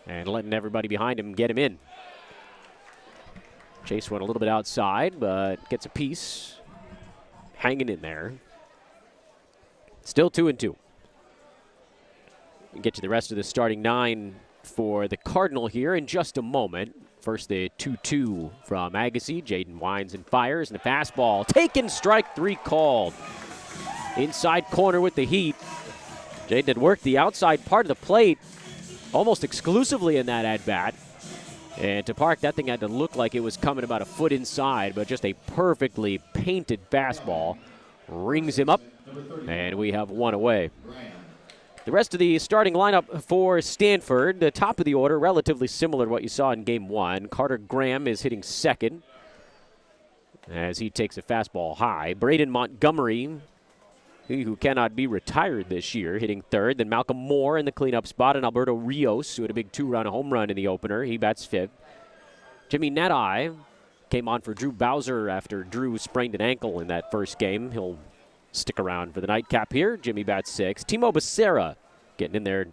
and letting everybody behind him get him in. Chase went a little bit outside, but gets a piece. Hanging in there. Still 2-2. We'll get to the rest of the starting 9 for the Cardinal here in just a moment. First, the 2-2 from Agassi. Jaden winds and fires, and the fastball taken, strike 3 called. Inside corner with the heat. Jaden had worked the outside part of the plate almost exclusively in that at-bat. And to park, that thing had to look like it was coming about a foot inside, but just a perfectly painted fastball rings him up, and we have one away. The rest of the starting lineup for Stanford, the top of the order, relatively similar to what you saw in Game 1. Carter Graham is hitting second as he takes a fastball high. Braden Montgomery, who cannot be retired this year, hitting third. Then Malcolm Moore in the cleanup spot, and Alberto Rios, who had a big 2-run home run in the opener. He bats fifth. Jimmy Neteye came on for Drew Bowser after Drew sprained an ankle in that first game. He'll stick around for the nightcap here. Jimmy bats sixth. Timo Becerra getting in there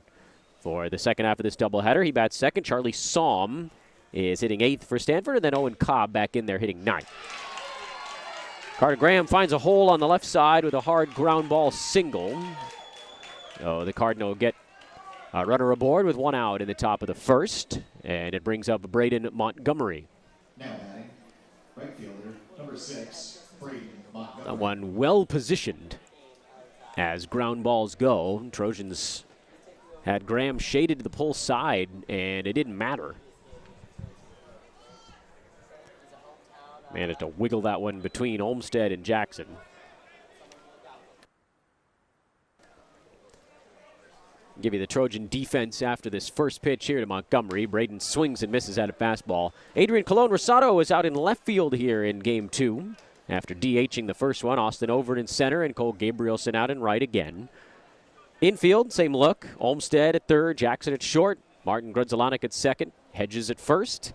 for the second half of this doubleheader. He bats second. Charlie Somm is hitting eighth for Stanford, and then Owen Cobb back in there hitting ninth. Carter Graham finds a hole on the left side with a hard ground ball single. So the Cardinal get a runner aboard with one out in the top of the first, and it brings up Braden Montgomery. Now batting, right fielder, number 6, Braden Montgomery. That one well positioned as ground balls go. Trojans had Graham shaded to the pull side, and it didn't matter. Managed to wiggle that one between Olmsted and Jackson. Give you the Trojan defense after this first pitch here to Montgomery. Braden swings and misses at a fastball. Adrian Colon Rosado is out in left field here in Game 2. After DHing the first one, Austin Overt in center and Cole Gabrielson out in right again. Infield, same look. Olmsted at third, Jackson at short, Martin Grudzelanek at second, Hedges at first.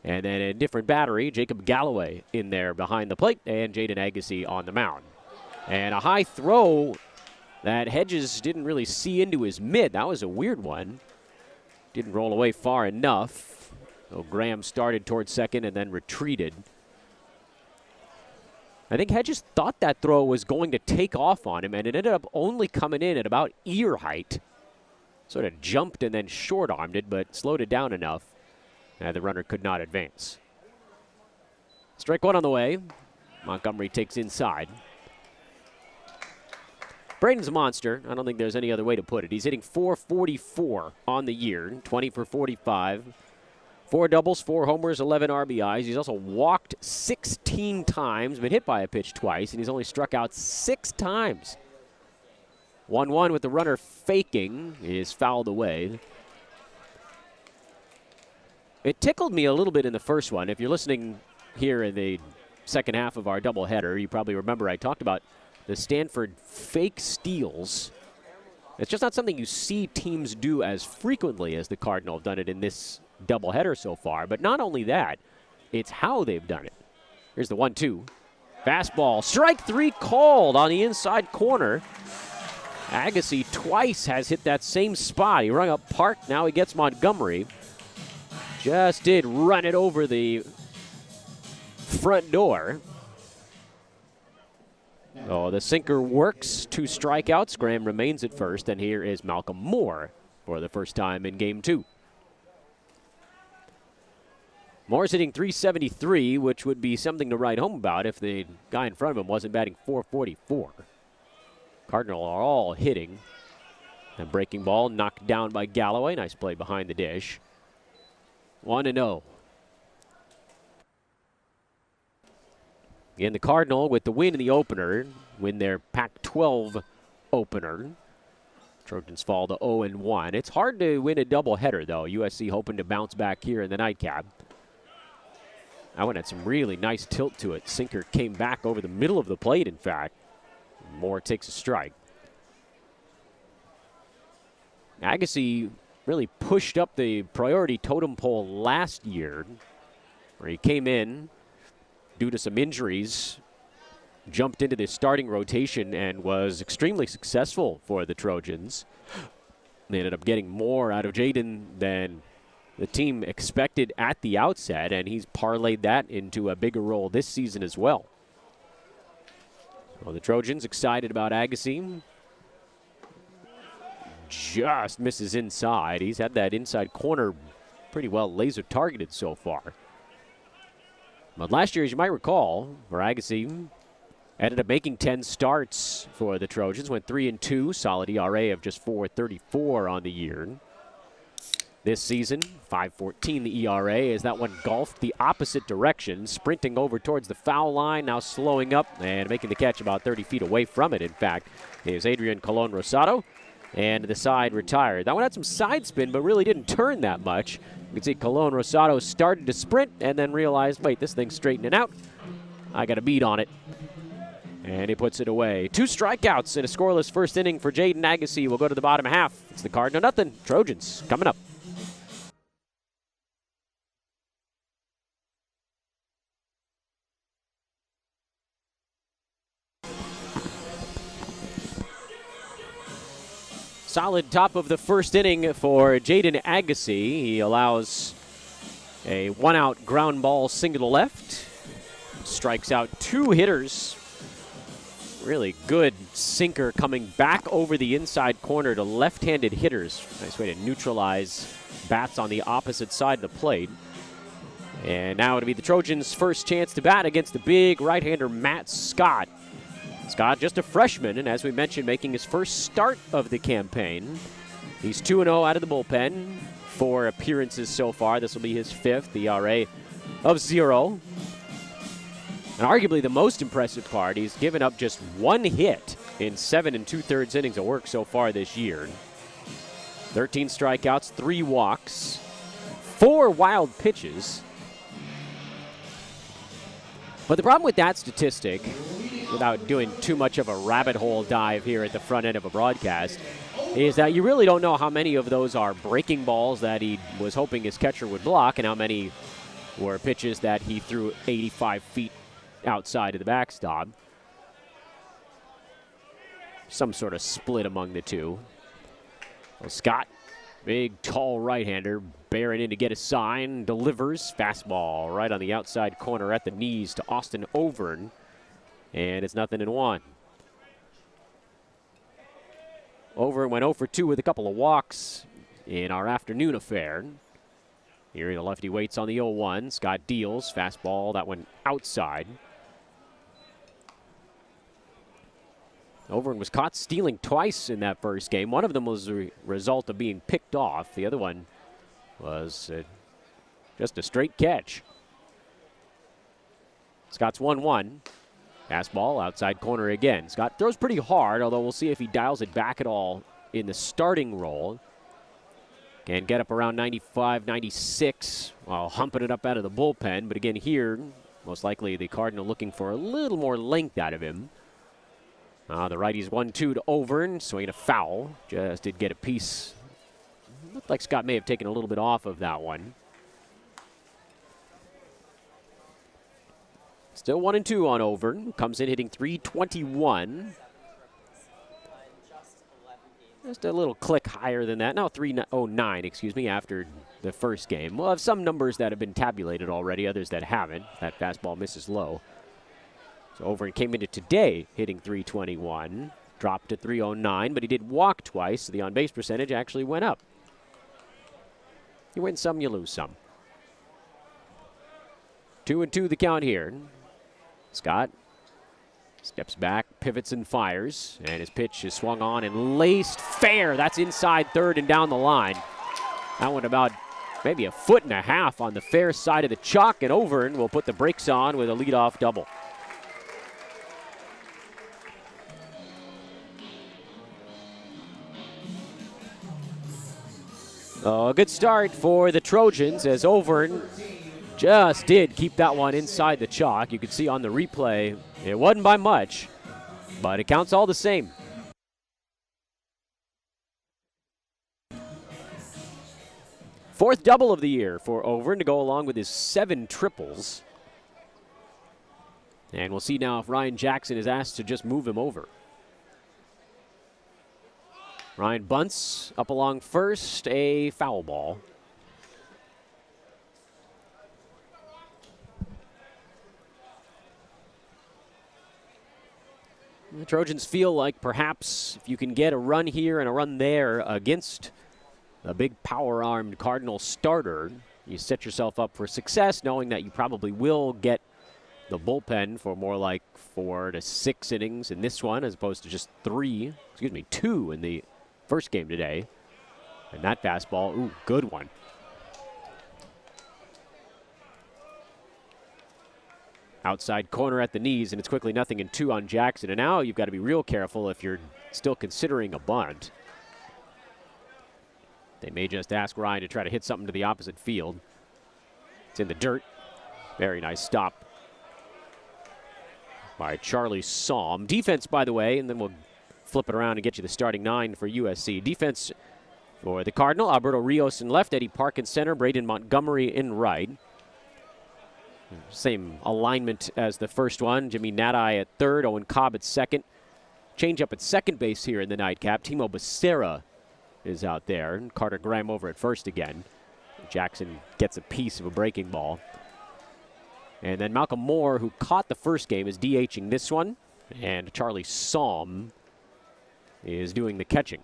And then a different battery, Jacob Galloway in there behind the plate, and Jaden Agassi on the mound. And a high throw that Hedges didn't really see into his mid. That was a weird one. Didn't roll away far enough. So Graham started towards second and then retreated. I think Hedges thought that throw was going to take off on him, and it ended up only coming in at about ear height. Sort of jumped and then short-armed it, but slowed it down enough. And the runner could not advance. Strike one on the way. Montgomery takes inside. Braden's a monster. I don't think there's any other way to put it. He's hitting .444 on the year, 20 for 45. 4 doubles, 4 homers, 11 RBIs. He's also walked 16 times, been hit by a pitch twice, and he's only struck out 6 times. 1-1 with the runner faking is fouled away. It tickled me a little bit in the first one. If you're listening here in the second half of our doubleheader, you probably remember I talked about the Stanford fake steals. It's just not something you see teams do as frequently as the Cardinal have done it in this doubleheader so far. But not only that, it's how they've done it. Here's the 1-2. Fastball. Strike 3 called on the inside corner. Agassi twice has hit that same spot. He rung up Park. Now he gets Montgomery. Just did run it over the front door. Oh, the sinker works. 2 strikeouts. Graham remains at first, and here is Malcolm Moore for the first time in Game 2. Moore's hitting .373, which would be something to write home about if the guy in front of him wasn't batting .444. Cardinal are all hitting. And breaking ball knocked down by Galloway. Nice play behind the dish. 1-0. And the Cardinal with the win in the opener, win their Pac-12 opener. Trojans fall to 0-1. It's hard to win a doubleheader, though. USC hoping to bounce back here in the nightcap. That one had some really nice tilt to it. Sinker came back over the middle of the plate, in fact. Moore takes a strike. Agassi really pushed up the priority totem pole last year, where he came in due to some injuries, jumped into the starting rotation, and was extremely successful for the Trojans. They ended up getting more out of Jaden than the team expected at the outset, and he's parlayed that into a bigger role this season as well. Well, the Trojans excited about Agassi. Just misses inside. He's had that inside corner pretty well laser targeted so far. But last year, as you might recall, for Agassi, ended up making 10 starts for the Trojans, went 3-2, solid ERA of just 4.34 on the year. This season, 5.14 the ERA, as that one golfed the opposite direction, sprinting over towards the foul line, now slowing up and making the catch about 30 feet away from it, in fact, is Adrian Colon Rosado, and the side retired. That one had some side spin, but really didn't turn that much. You can see Colon Rosado started to sprint and then realized, wait, this thing's straightening out. I got a beat on it. And he puts it away. 2 strikeouts in a scoreless first inning for Jaden Agassi. We'll go to the bottom half. It's the Cardinal nothing. Trojans coming up. Solid top of the first inning for Jaden Agassi. He allows a 1-out ground ball single to left. Strikes out 2 hitters. Really good sinker coming back over the inside corner to left-handed hitters. Nice way to neutralize bats on the opposite side of the plate. And now it'll be the Trojans' first chance to bat against the big right-hander Matt Scott. Scott, just a freshman, and as we mentioned, making his first start of the campaign. He's 2-0 out of the bullpen. 4 appearances so far. This will be his 5th, ERA of 0. And arguably the most impressive part, he's given up just 1 hit in 7 2/3 innings of work so far this year. 13 strikeouts, 3 walks, 4 wild pitches. But the problem with that statistic, without doing too much of a rabbit hole dive here at the front end of a broadcast, is that you really don't know how many of those are breaking balls that he was hoping his catcher would block and how many were pitches that he threw 85 feet outside of the backstop. Some sort of split among the two. Well, Scott, big, tall right-hander, bearing in to get a sign, delivers. Fastball right on the outside corner at the knees to Austin Overn. And it's 0-1. Overn went 0 for 2 with a couple of walks in our afternoon affair. Here the lefty waits on the 0-1. Scott deals. Fastball, that one outside. Overn was caught stealing twice in that first game. One of them was a result of being picked off. The other one was just a straight catch. Scott's 1-1. Fastball, outside corner again. Scott throws pretty hard, although we'll see if he dials it back at all in the starting role. Can get up around 95, 96 while humping it up out of the bullpen. But again here, most likely the Cardinal looking for a little more length out of him. The righty's 1-2 to Overn, swinging a foul. Just did get a piece. Looked like Scott may have taken a little bit off of that one. Still 1-2 on Overn. Comes in hitting .321. Just a little click higher than that. Now 309, excuse me, after the first game. We'll have some numbers that have been tabulated already, others that haven't. That fastball misses low. So Overn came into today hitting .321. Dropped to .309, but he did walk twice, so the on-base percentage actually went up. You win some, you lose some. 2-2 the count here. Scott steps back, pivots and fires, and his pitch is swung on and laced fair. That's inside third and down the line. That one about maybe a 1.5 feet on the fair side of the chalk, and Overn will put the brakes on with a leadoff double. A good start for the Trojans as Overn just did keep that one inside the chalk. You can see on the replay, it wasn't by much, but it counts all the same. Fourth double of the year for Overn to go along with his 7 triples. And we'll see now if Ryan Jackson is asked to just move him over. Ryan bunts up along first, a foul ball. Trojans feel like perhaps if you can get a run here and a run there against a big power-armed Cardinal starter, you set yourself up for success, knowing that you probably will get the bullpen for more like 4 to 6 innings in this one, as opposed to just 2 in the first game today. And that fastball, ooh, good one. Outside corner at the knees, and it's quickly 0-2 on Jackson. And now you've got to be real careful if you're still considering a bunt. They may just ask Ryan to try to hit something to the opposite field. It's in the dirt. Very nice stop by Charlie Saum. Defense, by the way, and then we'll flip it around and get you the starting 9 for USC. Defense for the Cardinal: Alberto Rios in left, Eddie Park in center, Braden Montgomery in right. Same alignment as the first one. Jimmy Nadai at third, Owen Cobb at second. Change up at second base here in the nightcap. Timo Becerra is out there, and Carter Graham over at first again. Jackson gets a piece of a breaking ball. And then Malcolm Moore, who caught the first game, is DHing this one. And Charlie Saum is doing the catching.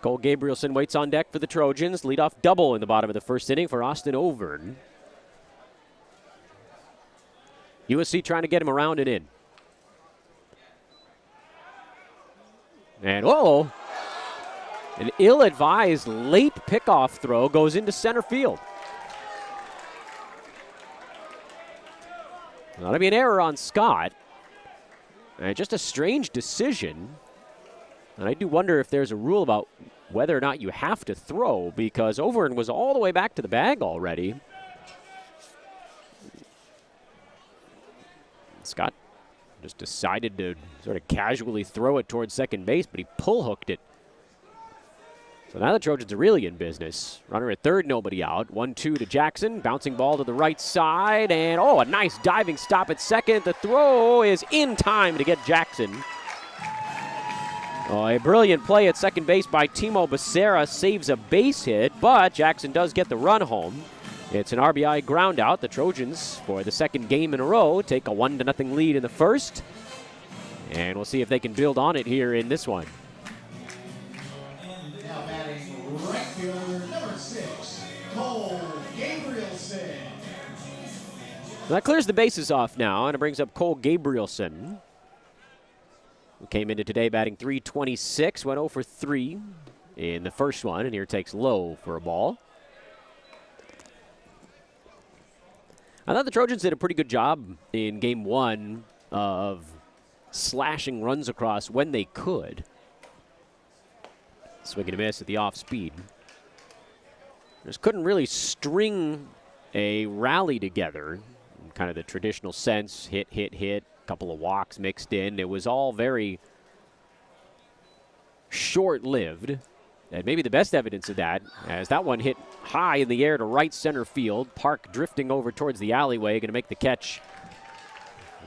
Cole Gabrielson waits on deck for the Trojans. Leadoff double in the bottom of the first inning for Austin Overn. USC trying to get him around and in. And, whoa! An ill-advised late pickoff throw goes into center field. That'll be an error on Scott. And just a strange decision. And I do wonder if there's a rule about whether or not you have to throw, because Overn was all the way back to the bag already. Scott just decided to sort of casually throw it towards second base, but he pull-hooked it. So now the Trojans are really in business. Runner at third, nobody out. 1-2 to Jackson. Bouncing ball to the right side. And, oh, a nice diving stop at second. The throw is in time to get Jackson. Oh, a brilliant play at second base by Timo Becerra saves a base hit, but Jackson does get the run home. It's an RBI ground out. The Trojans, for the second game in a row, take a 1-0 lead in the first. And we'll see if they can build on it here in this one. Now batting right fielder number 6, Cole Gabrielson. That clears the bases off now, and it brings up Cole Gabrielson, who came into today batting .326, went 0 for 3 in the first one, and here takes low for a ball. I thought the Trojans did a pretty good job in game one of slashing runs across when they could. Swing and a miss at the off speed. Just couldn't really string a rally together in kind of the traditional sense. Hit, a couple of walks mixed in. It was all very short-lived. And maybe the best evidence of that, as that one hit high in the air to right center field. Park drifting over towards the alleyway, going to make the catch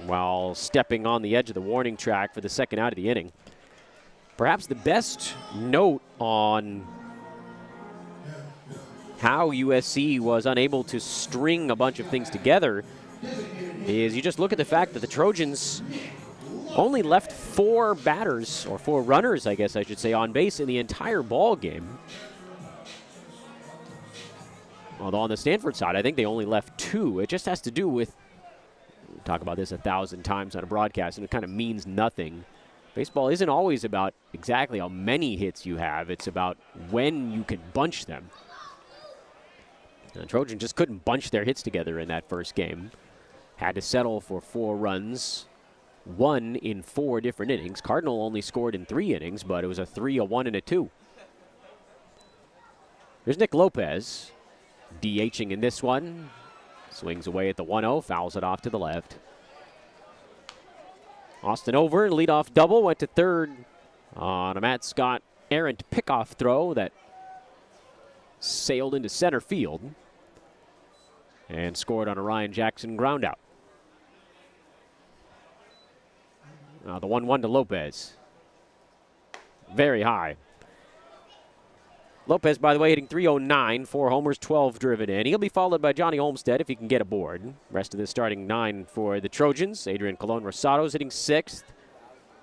while stepping on the edge of the warning track for the second out of the inning. Perhaps the best note on how USC was unable to string a bunch of things together is you just look at the fact that the Trojans only left 4 batters, or 4 runners, I guess I should say, on base in the entire ball game. Although on the Stanford side, I think they only left 2. It just has to do with, we talk about this 1,000 times on a broadcast, and it kind of means nothing. Baseball isn't always about exactly how many hits you have. It's about when you can bunch them. And the Trojans just couldn't bunch their hits together in that first game. Had to settle for 4 runs. 1 in 4 different innings. Cardinal only scored in 3 innings, but it was a 3, a 1, and a 2. There's Nick Lopez, DHing in this one. Swings away at the 1-0, fouls it off to the left. Austin Overn, leadoff double, went to third on a Matt Scott errant pickoff throw that sailed into center field and scored on a Ryan Jackson groundout. The 1-1 to Lopez. Very high. Lopez, by the way, hitting .309, 4 homers, 12 driven in. He'll be followed by Johnny Olmstead if he can get aboard. Rest of the starting 9 for the Trojans. Adrian Colon Rosado's hitting 6th.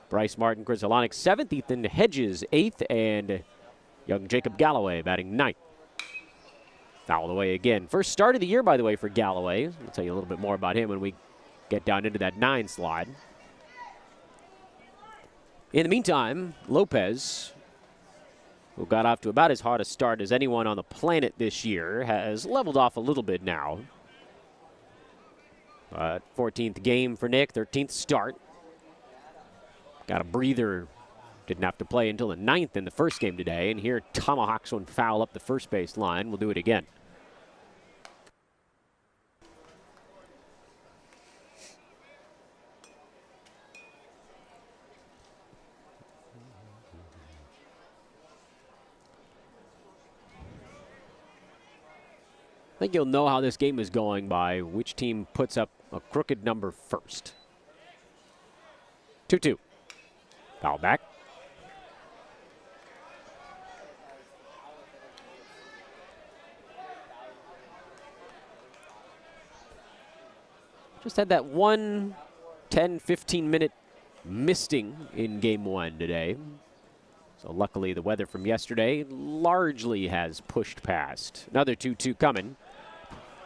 Bryce Martin, Chris Holonik 7th. Ethan Hedges 8th. And young Jacob Galloway batting 9th. Fouled away again. First start of the year, by the way, for Galloway. I'll tell you a little bit more about him when we get down into that 9 slide. In the meantime, Lopez, who got off to about as hard a start as anyone on the planet this year, has leveled off a little bit now. 14th game for Nick, 13th start. Got a breather. Didn't have to play until the 9th in the first game today. And here, tomahawks one foul up the first base line. We'll do it again. I think you'll know how this game is going by which team puts up a crooked number first. 2-2. Foul back. Just had that 10-15 minute misting in game 1 today. So luckily the weather from yesterday largely has pushed past. Another 2-2 coming.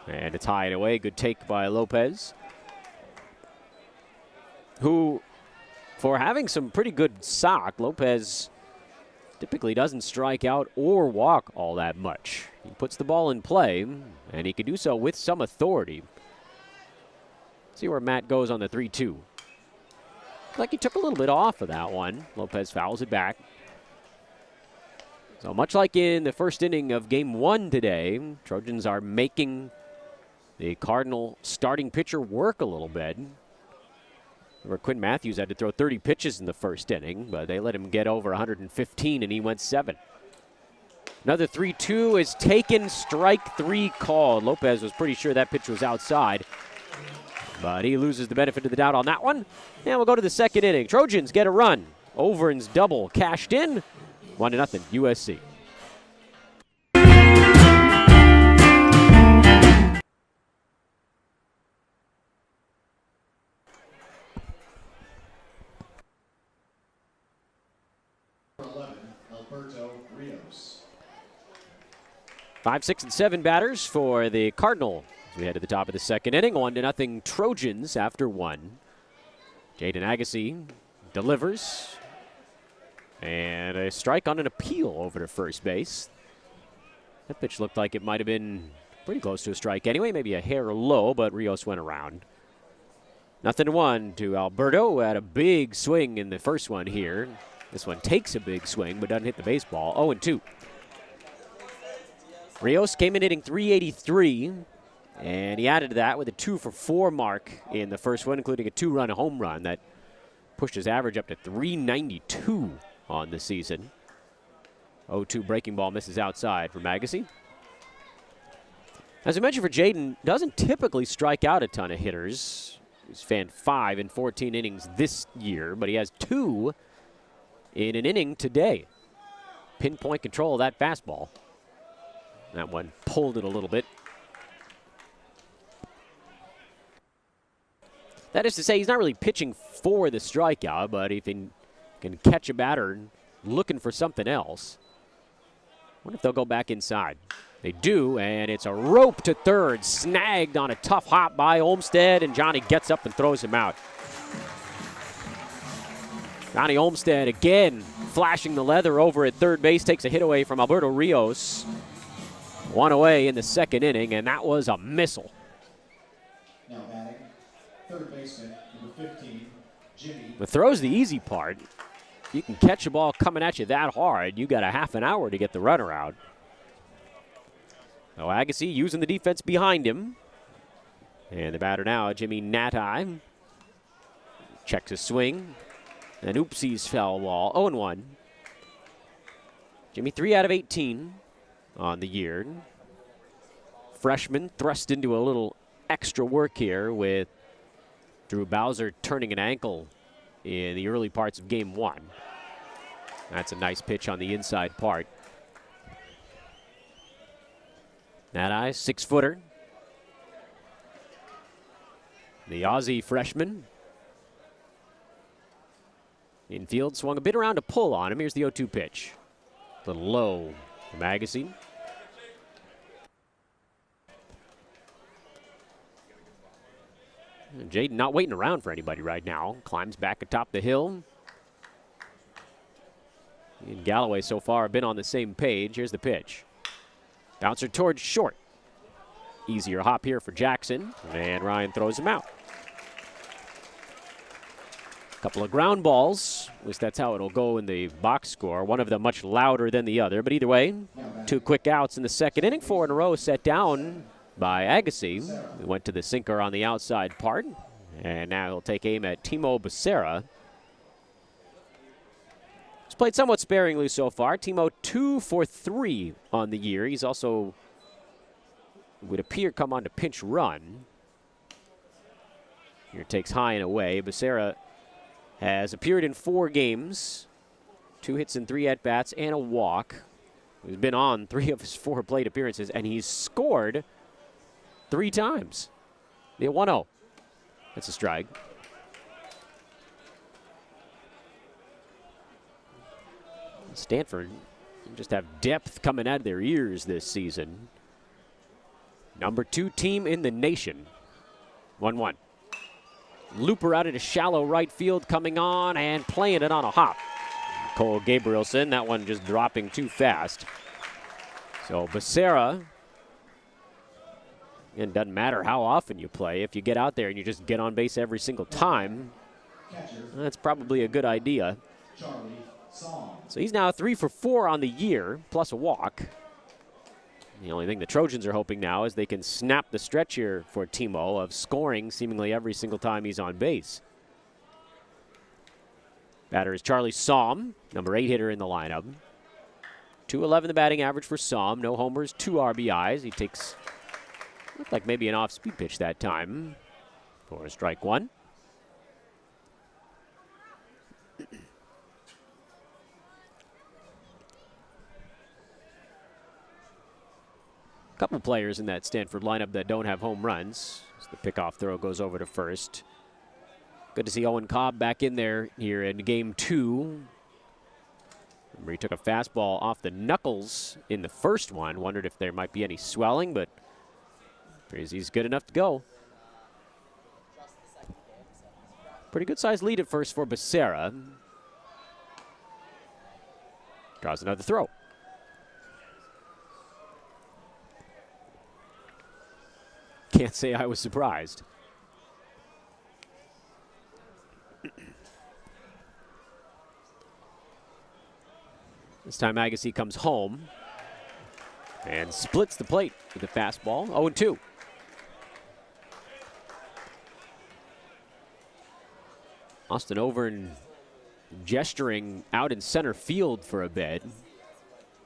And it's high and away. Good take by Lopez, who, for having some pretty good sock, Lopez typically doesn't strike out or walk all that much. He puts the ball in play, and he can do so with some authority. See where Matt goes on the 3-2. Like he took a little bit off of that one. Lopez fouls it back. So much like in the first inning of game 1 today, Trojans are making the Cardinal starting pitcher work a little bit. Where Quinn Matthews had to throw 30 pitches in the first inning, but they let him get over 115, and he went 7. Another 3-2 is taken, strike 3 called. Lopez was pretty sure that pitch was outside, but he loses the benefit of the doubt on that one. And we'll go to the second inning. Trojans get a run. Overin's double cashed in. 1-0 USC. Rios. 5, 6, and 7 batters for the Cardinal as we head to the top of the second inning. 1-0 Trojans after 1. Jaden Agassi delivers. And a strike on an appeal over to first base. That pitch looked like it might have been pretty close to a strike anyway, maybe a hair low, but Rios went around. 0-1 to Alberto, who had a big swing in the first one here. This one takes a big swing, but doesn't hit the baseball. 0-2. Rios came in hitting .383, and he added to that with a 2-for-4 mark in the first one, including a 2-run home run that pushed his average up to .392 on the season. 0-2 breaking ball misses outside for Agassi. As I mentioned for Jaden, doesn't typically strike out a ton of hitters. He's fanned 5 in 14 innings this year, but he has 2 in an inning today. Pinpoint control of that fastball. That one pulled it a little bit. That is to say, he's not really pitching for the strikeout, but if he can catch a batter looking for something else. I wonder if they'll go back inside. They do, and it's a rope to third, snagged on a tough hop by Olmstead, and Johnny gets up and throws him out. Johnny Olmstead again flashing the leather over at third base, takes a hit away from Alberto Rios. 1 away in the second inning, and that was a missile. Now batting, third baseman, number 15, Jimmy. The throw's the easy part. You can catch a ball coming at you that hard, you got a half an hour to get the runner out. So Agassi using the defense behind him. And the batter now, Jimmy Natai. Checks his swing. And oopsies foul ball. 0-1. Jimmy 3 out of 18 on the year. Freshman thrust into a little extra work here with Drew Bowser turning an ankle in the early parts of game 1. That's a nice pitch on the inside part. That eye, 6-footer. The Aussie freshman. Infield swung a bit around to pull on him. Here's the 0-2 pitch. A little low for Magazine. And Jaden not waiting around for anybody right now. Climbs back atop the hill. He and Galloway so far have been on the same page. Here's the pitch. Bouncer towards short. Easier hop here for Jackson, and Ryan throws him out. Couple of ground balls. At least that's how it'll go in the box score. One of them much louder than the other, but either way, 2 quick outs in the second inning. 4 in a row set down by Agassi. He went to the sinker on the outside part, and now he'll take aim at Timo Becerra. He's played somewhat sparingly so far. Timo 2 for 3 on the year. He's also, would appear, come on to pinch run. Here takes high and away. Becerra has appeared in 4 games, 2 hits and 3 at-bats and a walk. He's been on 3 of his 4 plate appearances, and he's scored 3 times. The 1-0. That's a strike. Stanford just have depth coming out of their ears this season. Number 2 team in the nation. 1-1. Looper out into shallow right field, coming on and playing it on a hop. Cole Gabrielson, that one just dropping too fast. So Becerra, it doesn't matter how often you play. If you get out there and you just get on base every single time, that's probably a good idea. So he's now 3 for 4 on the year, plus a walk. The only thing the Trojans are hoping now is they can snap the stretch here for Timo of scoring seemingly every single time he's on base. Batter is Charlie Somm, number 8 hitter in the lineup. .211 the batting average for Somm. No homers, 2 RBIs. He takes, looked like maybe an off-speed pitch that time for a strike 1. Couple players in that Stanford lineup that don't have home runs. As the pickoff throw goes over to first. Good to see Owen Cobb back in there here in game 2. Remember, he took a fastball off the knuckles in the first one. Wondered if there might be any swelling, but he's good enough to go. Pretty good sized lead at first for Becerra. Draws another throw. Can't say I was surprised. This time Agassi comes home and splits the plate with a fastball. 0-2. Austin Overn gesturing out in center field for a bit.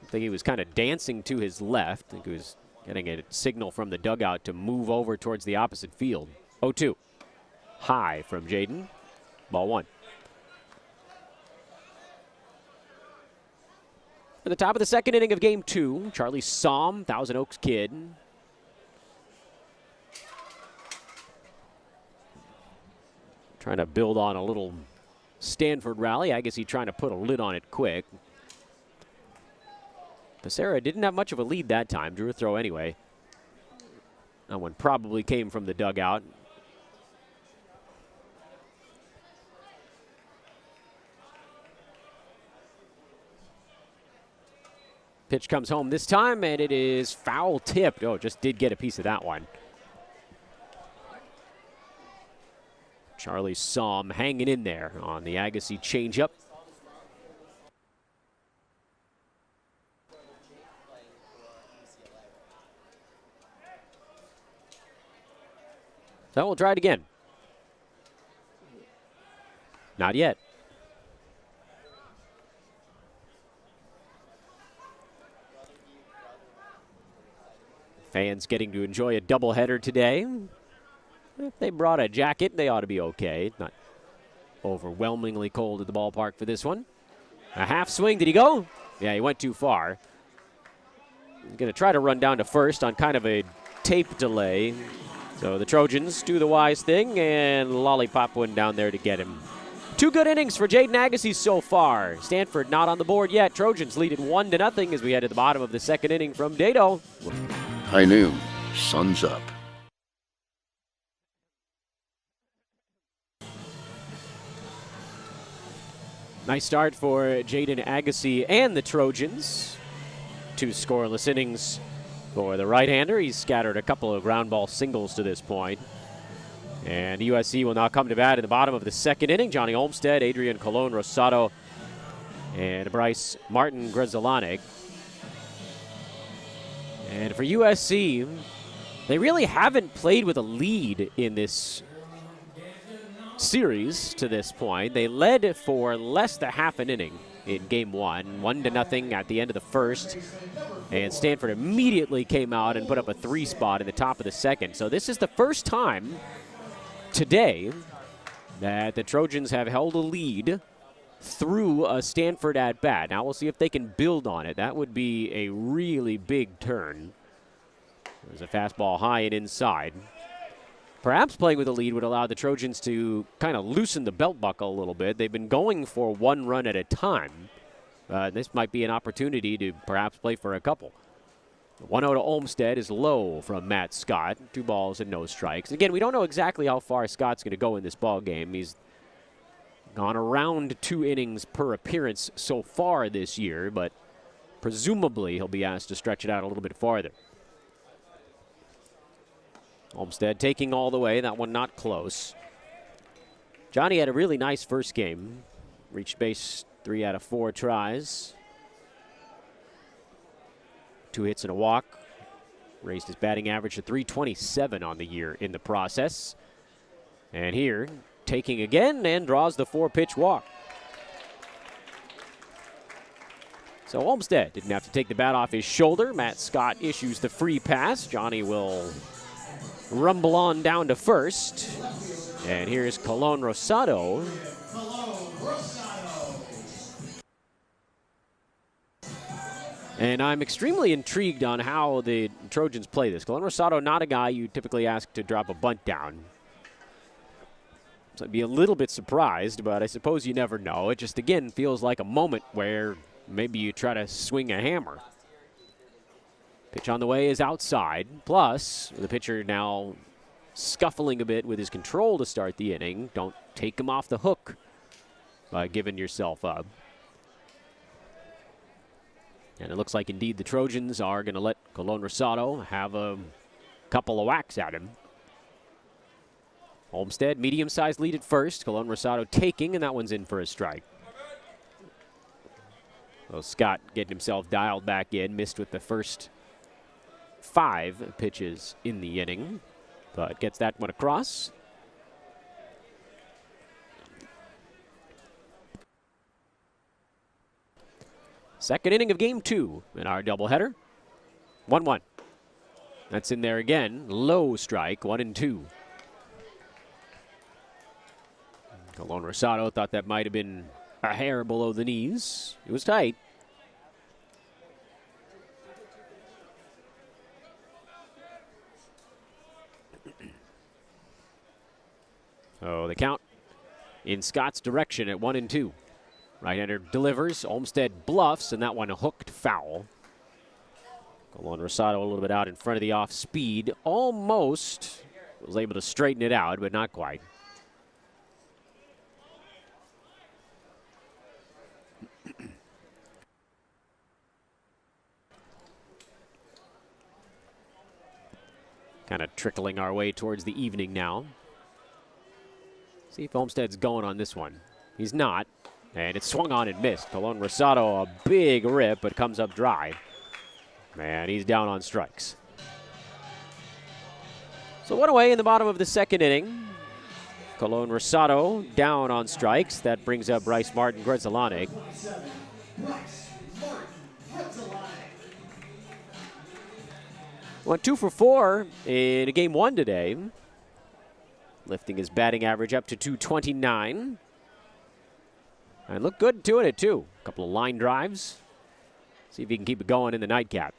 I think he was kind of dancing to his left. I think he was getting a signal from the dugout to move over towards the opposite field. 0-2. High from Jaden. Ball 1. At the top of the second inning of game 2, Charlie Somm, Thousand Oaks kid. Trying to build on a little Stanford rally. I guess he's trying to put a lid on it quick. Becerra didn't have much of a lead that time. Drew a throw anyway. That one probably came from the dugout. Pitch comes home this time, and it is foul tipped. Oh, just did get a piece of that one. Charlie Somm hanging in there on the Agassi changeup. So we'll try it again. Not yet. Fans getting to enjoy a doubleheader today. If they brought a jacket, they ought to be okay. Not overwhelmingly cold at the ballpark for this one. A half swing. Did he go? Yeah, he went too far. going to try to run down to first on kind of a tape delay. So the Trojans do the wise thing and lollipop one down there to get him. 2 good innings for Jaden Agassi so far. Stanford not on the board yet. Trojans lead it 1-0 as we head to the bottom of the second inning from Dato. High noon, sun's up. Nice start for Jaden Agassi and the Trojans. 2 scoreless innings for the right-hander. He's scattered a couple of ground ball singles to this point. And USC will now come to bat in the bottom of the second inning. Johnny Olmstead, Adrian Colon Rosado, and Bryce Martin Grzelanic. And for USC, they really haven't played with a lead in this series to this point. They led for less than half an inning in game 1-0 at the end of the first. And Stanford immediately came out and put up a 3 spot in the top of the second. So this is the first time today that the Trojans have held a lead through a Stanford at-bat. Now we'll see if they can build on it. That would be a really big turn. There's a fastball high and inside. Perhaps playing with a lead would allow the Trojans to kind of loosen the belt buckle a little bit. They've been going for 1 run at a time. This might be an opportunity to perhaps play for a couple. 1-0 to Olmstead is low from Matt Scott. 2 balls and no strikes. Again, we don't know exactly how far Scott's going to go in this ball game. He's gone around 2 innings per appearance so far this year, but presumably he'll be asked to stretch it out a little bit farther. Olmstead taking all the way. That one not close. Johnny had a really nice first game. Reached base 3 out of 4 tries. 2 hits and a walk. Raised his batting average to .327 on the year in the process. And here, taking again and draws the 4-pitch walk. So Olmstead didn't have to take the bat off his shoulder. Matt Scott issues the free pass. Johnny will rumble on down to first. And here's Colon Rosado. And I'm extremely intrigued on how the Trojans play this. Colon Rosado, not a guy you typically ask to drop a bunt down. So I'd be a little bit surprised, but I suppose you never know. It just, again, feels like a moment where maybe you try to swing a hammer. Pitch on the way is outside. Plus, the pitcher now scuffling a bit with his control to start the inning. Don't take him off the hook by giving yourself up. And it looks like, indeed, the Trojans are going to let Colon Rosado have a couple of whacks at him. Olmstead, medium-sized lead at first. Colon Rosado taking, and that one's in for a strike. So Scott getting himself dialed back in. Missed with the first 5 pitches in the inning, but gets that one across. Second inning of game 2 in our doubleheader. 1-1. That's in there again. Low strike, 1-2. Colon Rosado thought that might have been a hair below the knees. It was tight. So the count in Scott's direction at 1-2. Right-hander delivers. Olmstead bluffs, and that one hooked foul. Colon Rosado a little bit out in front of the off speed. Almost was able to straighten it out, but not quite. Kind of trickling our way towards the evening now. See if Olmstead's going on this one. He's not. And it's swung on and missed. Colon Rosado, a big rip, but comes up dry. Man, he's down on strikes. So 1 away in the bottom of the second inning. Colon Rosado down on strikes. That brings up Bryce Martin Grzelanic. Went 2 for 4 in game 1 today. Lifting his batting average up to .229. And looked good doing it, too. A couple of line drives. See if he can keep it going in the nightcap.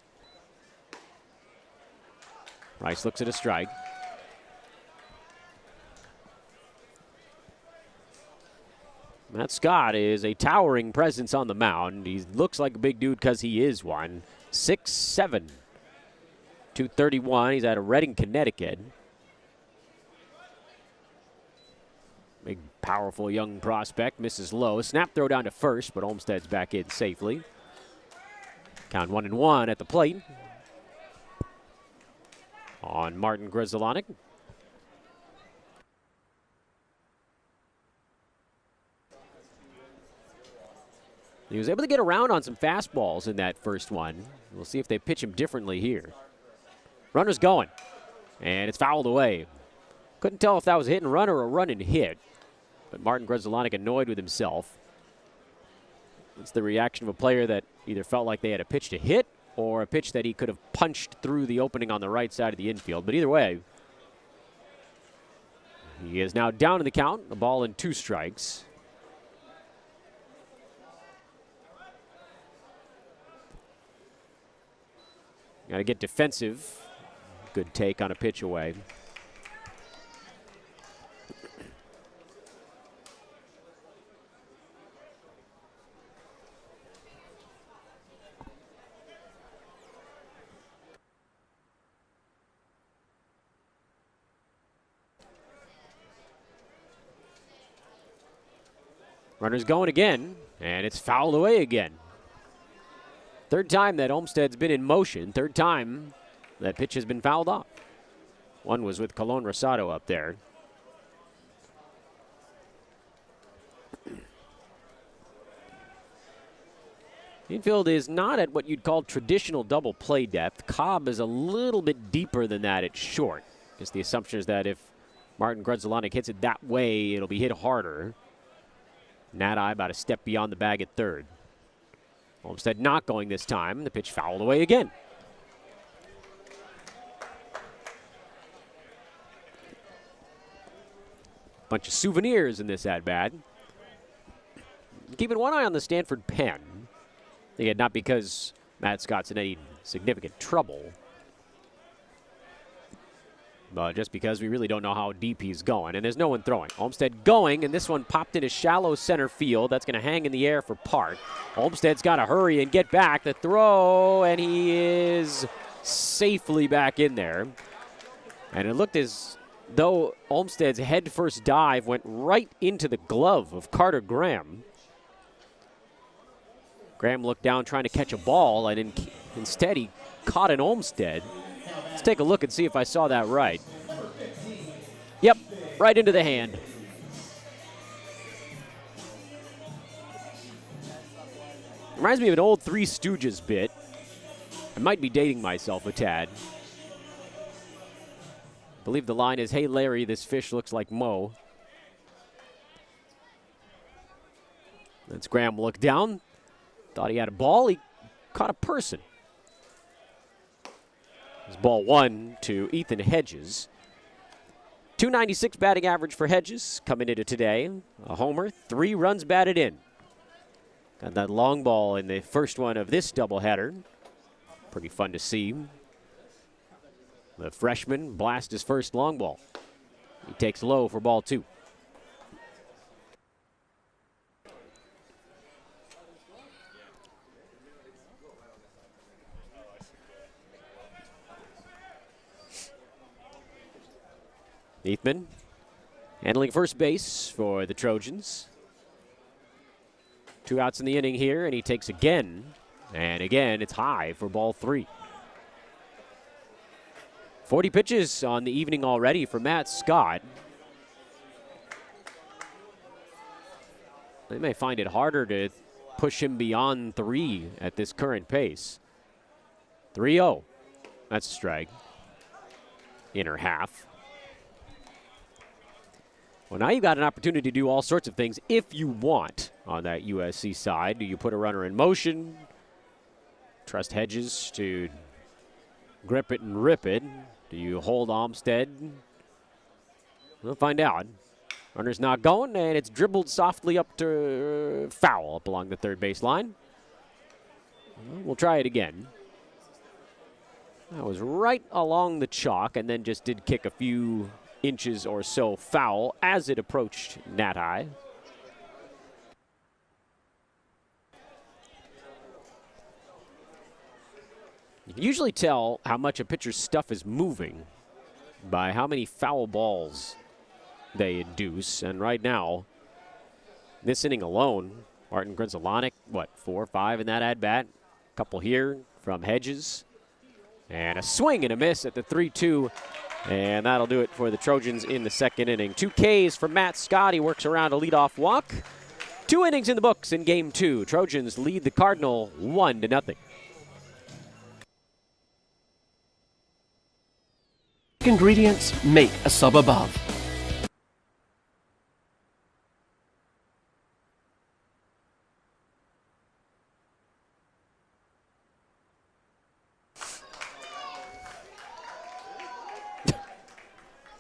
Rice looks at a strike. Matt Scott is a towering presence on the mound. He looks like a big dude because he is one. 6'7", 231. He's out of Reading, Connecticut. Big, powerful young prospect. Misses low. Snap throw down to first, but Olmstead's back in safely. Count 1-1 at the plate on Martin Grzelcyk. He was able to get around on some fastballs in that first one. We'll see if they pitch him differently here. Runner's going, and it's fouled away. Couldn't tell if that was a hit and run or a run and hit, but Martin Grzelcyk annoyed with himself. It's the reaction of a player that either felt like they had a pitch to hit or a pitch that he could have punched through the opening on the right side of the infield. But either way, he is now down in the count, a ball and 2 strikes. Got to get defensive. Good take on a pitch away. Runner's going again, and it's fouled away again. Third time that Olmstead's been in motion. Third time that pitch has been fouled off. One was with Colon Rosado up there. Infield is not at what you'd call traditional double play depth. Cobb is a little bit deeper than that at short. Just the assumption is that if Martin Grzelcyk hits it that way, it'll be hit harder. Nadi about a step beyond the bag at third. Olmstead not going this time. The pitch fouled away again. Bunch of souvenirs in this at-bat. Keeping one eye on the Stanford pen. Again, not because Matt Scott's in any significant trouble, but just because we really don't know how deep he's going, and there's no one throwing. Olmstead going, and this one popped into shallow center field. That's going to hang in the air for Park. Olmstead's got to hurry and get back. The throw, and he is safely back in there. And it looked as though Olmstead's head-first dive went right into the glove of Carter Graham. Graham looked down trying to catch a ball, and instead he caught an Olmstead. Let's take a look and see if I saw that right. Yep, right into the hand. Reminds me of an old Three Stooges bit. I might be dating myself a tad. I believe the line is, "Hey Larry, this fish looks like Mo." That's Graham looked down. Thought he had a ball. He caught a person. It's ball 1 to Ethan Hedges. .296 batting average for Hedges coming into today. A homer, 3 runs batted in. Got that long ball in the first one of this doubleheader. Pretty fun to see. The freshman blast his first long ball. He takes low for ball 2. Neathman handling first base for the Trojans. 2 outs in the inning here, and he takes again. And again, it's high for ball 3. 40 pitches on the evening already for Matt Scott. They may find it harder to push him beyond 3 at this current pace. 3-0. That's a strike. Inner half. Well, now you've got an opportunity to do all sorts of things if you want on that USC side. Do you put a runner in motion? Trust Hedges to grip it and rip it? Do you hold Olmstead? We'll find out. Runner's not going, and it's dribbled softly up to foul up along the third base line. We'll try it again. That was right along the chalk and then just did kick a few inches or so foul as it approached net high. You can usually tell how much a pitcher's stuff is moving by how many foul balls they induce. And right now, this inning alone, Martin Grzelcyk, 4 or 5 in that at-bat. Couple here from Hedges. And a swing and a miss at the 3-2. And that'll do it for the Trojans in the second inning. 2 Ks for Matt Scott. He works around a leadoff walk. 2 innings in the books in Game 2. Trojans lead the Cardinal 1-0. Ingredients make a sub above.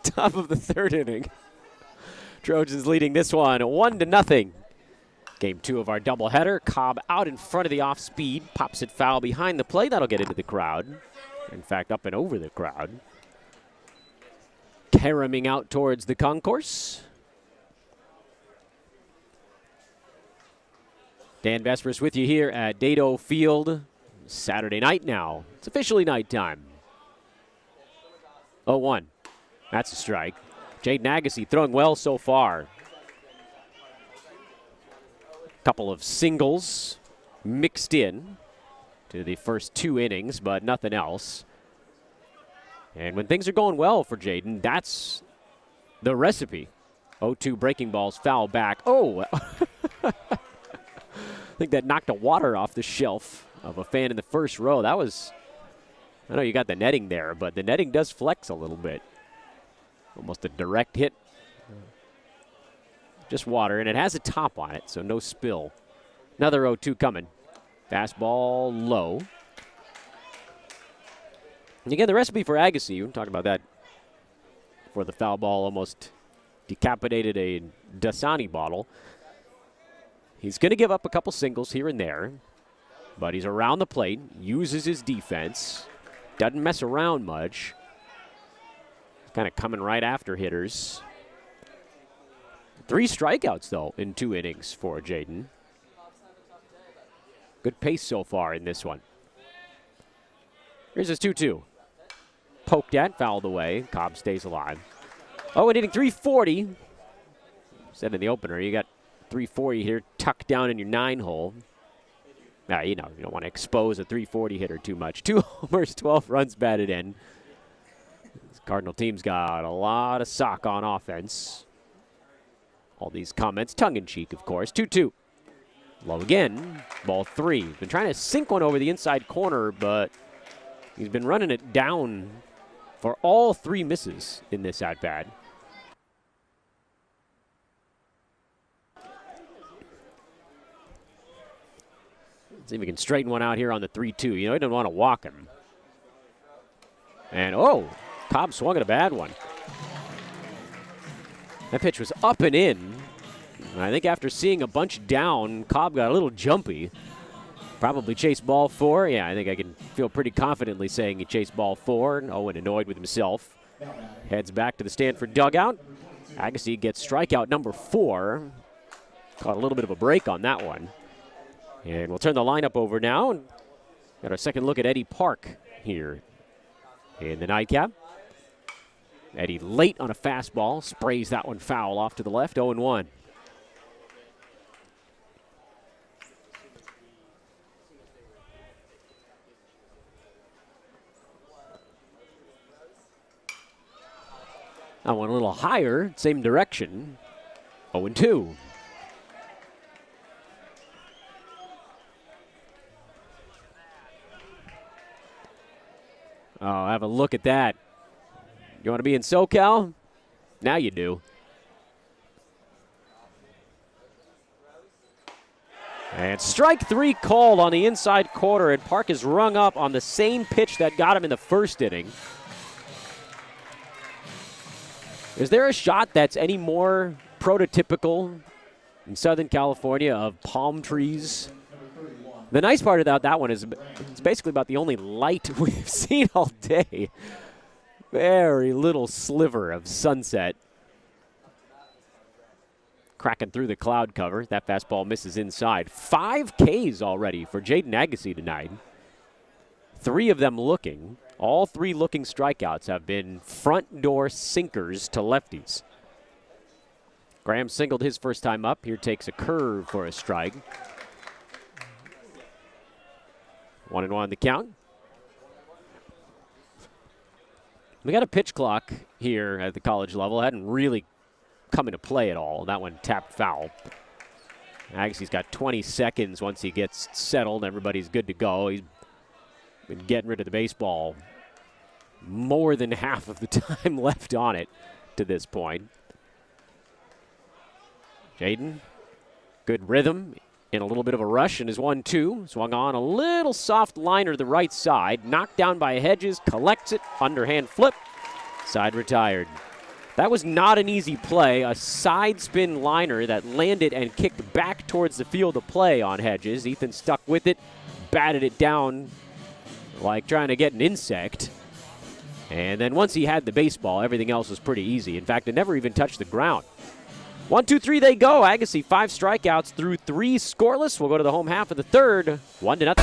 Top of the 3rd inning. Trojans leading this one 1-0. Game 2 of our doubleheader. Cobb out in front of the off speed. Pops it foul behind the plate. That'll get into the crowd. In fact, up and over the crowd. Caromming out towards the concourse. Dan Vespers with you here at Dado Field. Saturday night now. It's officially nighttime. 0-1. That's a strike. Jaden Agassi throwing well so far. Couple of singles mixed in to the first 2 innings, but nothing else. And when things are going well for Jaden, that's the recipe. 0-2 breaking balls, foul back. Oh! I think that knocked the water off the shelf of a fan in the first row. That was, I know you got the netting there, but the netting does flex a little bit. Almost a direct hit. Just water, and it has a top on it, so no spill. Another 0-2 coming. Fastball low. And again, the recipe for Agassi, we talked about that for the foul ball almost decapitated a Dasani bottle. He's going to give up a couple singles here and there, but he's around the plate, uses his defense, doesn't mess around much. Kind of coming right after hitters. 3 strikeouts, though, in 2 innings for Jaden. Good pace so far in this one. Here's his 2-2. Poked at, fouled away. Cobb stays alive. Oh, and hitting 340. Said in the opener, you got 340 here tucked down in your 9-hole. Now, you know, you don't want to expose a 340 hitter too much. 2 homers, 12 runs batted in. This Cardinal team's got a lot of sock on offense. All these comments, tongue-in-cheek, of course. 2-2. Low again. Ball 3. Been trying to sink one over the inside corner, but he's been running it down for all 3 misses in this at-bat. Let's see if we can straighten one out here on the 3-2. You know, he didn't want to walk him. And, oh, Cobb swung at a bad one. That pitch was up and in. And I think after seeing a bunch down, Cobb got a little jumpy. Probably chased ball 4. Yeah, I think I can feel pretty confidently saying he chased ball 4. Owen annoyed with himself. Heads back to the Stanford dugout. Agassi gets strikeout number 4. Caught a little bit of a break on that one. And we'll turn the lineup over now. And got our second look at Eddie Park here in the nightcap. Eddie late on a fastball. Sprays that one foul off to the left. 0-1. That one a little higher, same direction. 0-2. Oh, have a look at that. You want to be in SoCal? Now you do. And strike 3 called on the inside quarter, and Park is rung up on the same pitch that got him in the first inning. Is there a shot that's any more prototypical in Southern California of palm trees The nice part about that one is it's basically about the only light we've seen all day. Very little sliver of sunset cracking through the cloud cover. That fastball misses inside. 5 Ks already for Jaden Agassi tonight. 3 of them looking. All 3 looking strikeouts have been front door sinkers to lefties. Graham singled his first time up. Here takes a curve for a strike. 1-1 the count. We got a pitch clock here at the college level. Hadn't really come into play at all. That one tapped foul. Agassi's got 20 seconds once he gets settled. Everybody's good to go. He's been getting rid of the baseball more than half of the time left on it to this point. Jaden, good rhythm in a little bit of a rush in his 1-2. Swung on a little soft liner to the right side. Knocked down by Hedges, collects it, underhand flip, side retired. That was not an easy play. A side spin liner that landed and kicked back towards the field of play on Hedges. Ethan stuck with it, batted it down like trying to get an insect. And then once he had the baseball, everything else was pretty easy. In fact, it never even touched the ground. 1-2-3 they go. Agassi 5 strikeouts through 3 scoreless. We'll go to the home half of the third. 1-0.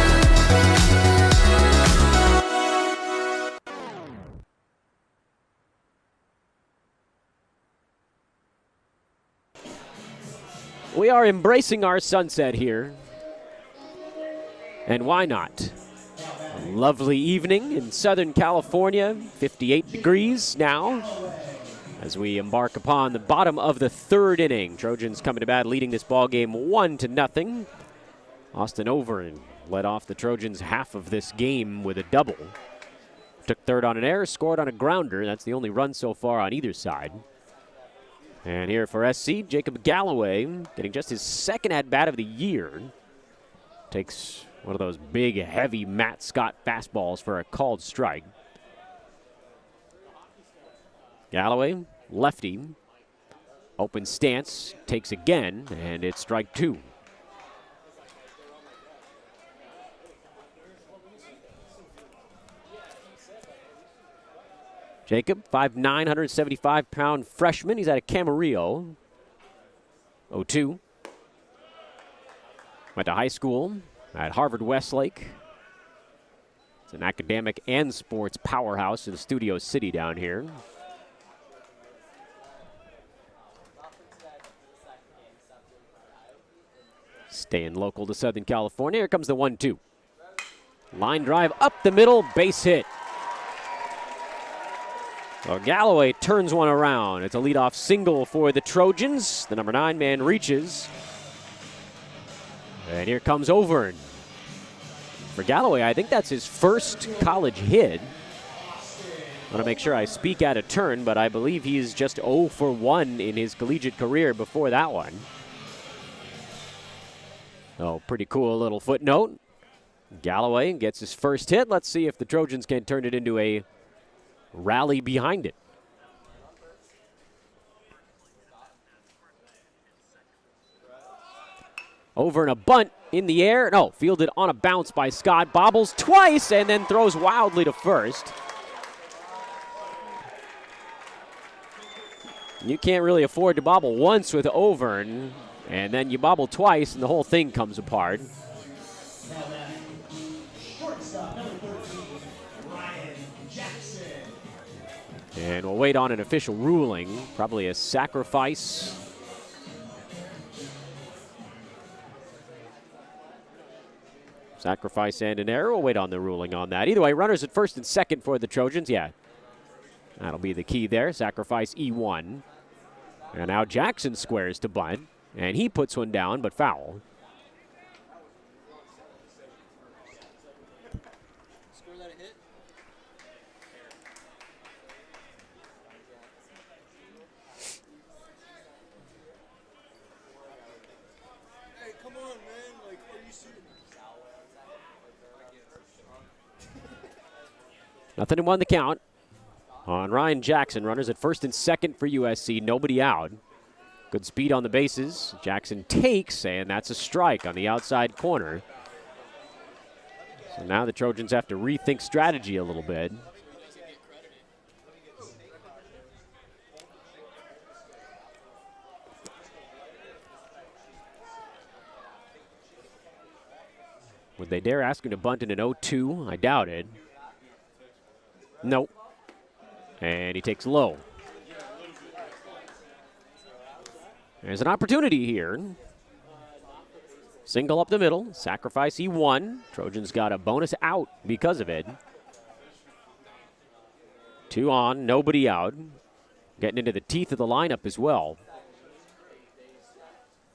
We are embracing our sunset here. And why not? A lovely evening in Southern California, 58 degrees now, as we embark upon the bottom of the 3rd inning. Trojans coming to bat, leading this ball game 1-0. Austin Overn led off the Trojans half of this game with a double. Took 3rd on an error, scored on a grounder. That's the only run so far on either side. And here for SC, Jacob Galloway getting just his 2nd at-bat of the year. Takes one of those big, heavy Matt Scott fastballs for a called strike. Galloway, lefty, open stance, takes again, and it's strike 2. Jacob, 5'9", 175-pound freshman. He's out of Camarillo. 0-2. Went to high school at Harvard Westlake. It's an academic and sports powerhouse in Studio City down here. Staying local to Southern California. Here comes the 1-2. Line drive up the middle, base hit. Well, Galloway turns one around. It's a leadoff single for the Trojans. The number 9 man reaches. And here comes Overn. For Galloway, I think that's his first college hit. I want to make sure I speak out of turn, but I believe he's just 0 for 1 in his collegiate career before that one. Oh, pretty cool little footnote. Galloway gets his first hit. Let's see if the Trojans can turn it into a rally behind it. Over and a bunt in the air. No, fielded on a bounce by Scott. Bobbles twice and then throws wildly to first. You can't really afford to bobble once with Overn, and then you bobble twice and the whole thing comes apart. And we'll wait on an official ruling, probably a sacrifice. Sacrifice and an error. We'll wait on the ruling on that. Either way, runners at 1st and 2nd for the Trojans. Yeah, that'll be the key there. Sacrifice E1. And now Jackson squares to bunt, and he puts one down, but foul. Nothing to 1 the count on Ryan Jackson. Runners at 1st and 2nd for USC. Nobody out. Good speed on the bases. Jackson takes, and that's a strike on the outside corner. So now the Trojans have to rethink strategy a little bit. Would they dare ask him to bunt in an 0-2? I doubt it. Nope. And he takes low. There's an opportunity here. Single up the middle. Sacrifice he won. Trojans got a bonus out because of it. 2 on, nobody out. Getting into the teeth of the lineup as well.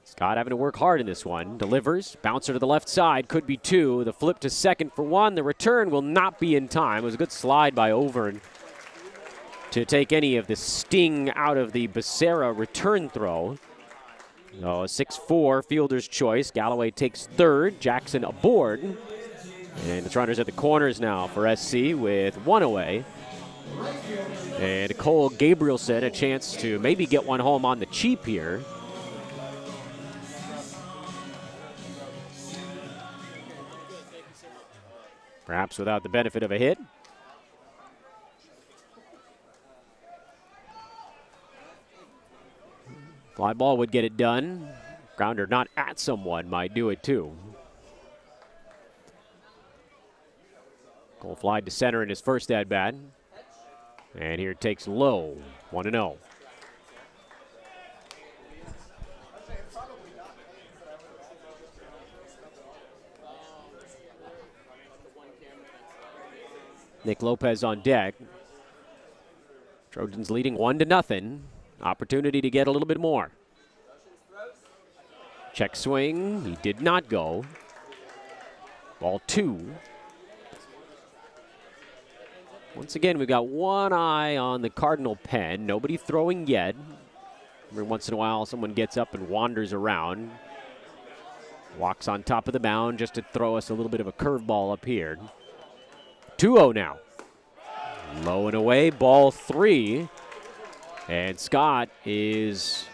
Scott having to work hard in this one. Delivers. Bouncer to the left side. Could be 2. The flip to second for 1. The return will not be in time. It was a good slide by Overn to take any of the sting out of the Becerra return throw. So a 6-4 fielder's choice. Galloway takes third. Jackson aboard. And it's runners at the corners now for SC with 1 away. And Cole Gabrielson a chance to maybe get one home on the cheap here. Perhaps without the benefit of a hit. Fly ball would get it done. Grounder not at someone might do it too. Cole flied to center in his first at-bat. And here it takes low, 1-0. Nick Lopez on deck. Trojans leading 1-0. Opportunity to get a little bit more. Check swing. He did not go. Ball 2. Once again, we've got one eye on the Cardinal pen. Nobody throwing yet. Every once in a while, someone gets up and wanders around. Walks on top of the mound just to throw us a little bit of a curveball up here. 2-0 now. Low and away, ball 3. And Scott is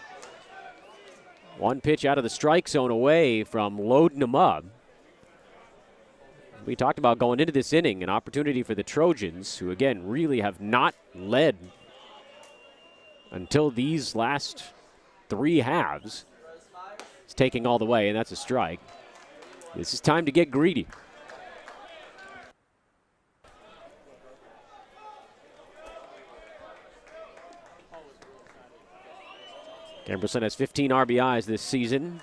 1 pitch out of the strike zone away from loading him up. We talked about going into this inning, an opportunity for the Trojans, who again really have not led until these last 3 halves. It's taking all the way, and that's a strike. This is time to get greedy. Gabrielson has 15 RBIs this season.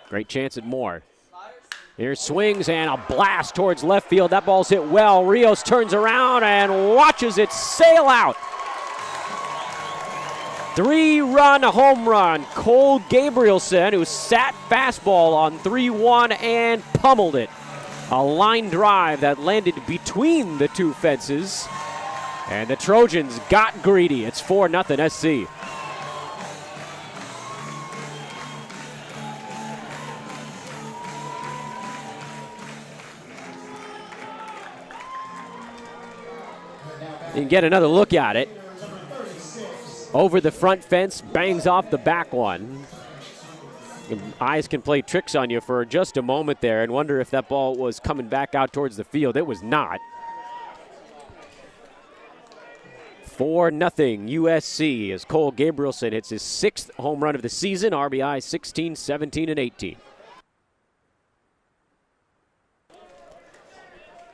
Great chance at more. Here swings and a blast towards left field. That ball's hit well. Rios turns around and watches it sail out. 3-run home run. Cole Gabrielson, who sat fastball on 3-1 and pummeled it. A line drive that landed between the 2 fences. And the Trojans got greedy. It's 4-0 SC. You can get another look at it. Over the front fence, bangs off the back one. Your eyes can play tricks on you for just a moment there and wonder if that ball was coming back out towards the field. It was not. 4-0 USC as Cole Gabrielson hits his 6th home run of the season. RBI 16, 17, and 18.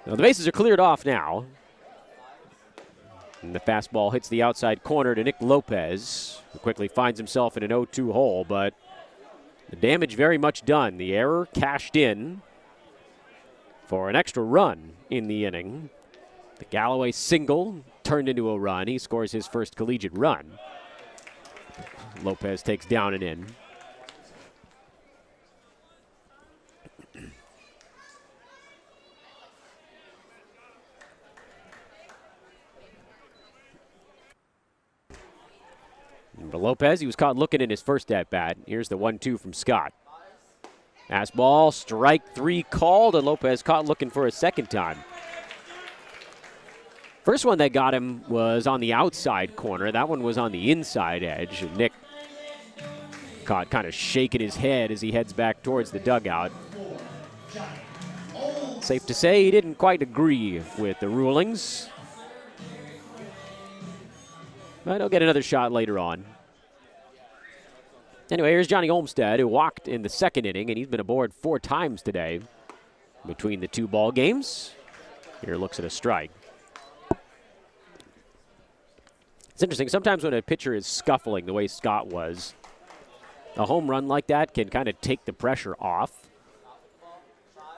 Now the bases are cleared off now. And the fastball hits the outside corner to Nick Lopez, who quickly finds himself in an 0-2 hole, but the damage very much done. The error cashed in for an extra run in the inning. The Galloway single turned into a run. He scores his first collegiate run. Lopez takes down and in. For Lopez, he was caught looking in his first at-bat. Here's the 1-2 from Scott. Fastball, strike 3 called, and Lopez caught looking for a second time. First one that got him was on the outside corner. That one was on the inside edge. And Nick caught kind of shaking his head as he heads back towards the dugout. Safe to say he didn't quite agree with the rulings. But he'll get another shot later on. Anyway, here's Johnny Olmstead, who walked in the second inning, and he's been aboard 4 times today between the 2 ball games. Here looks at a strike. It's interesting. Sometimes when a pitcher is scuffling the way Scott was, a home run like that can kind of take the pressure off.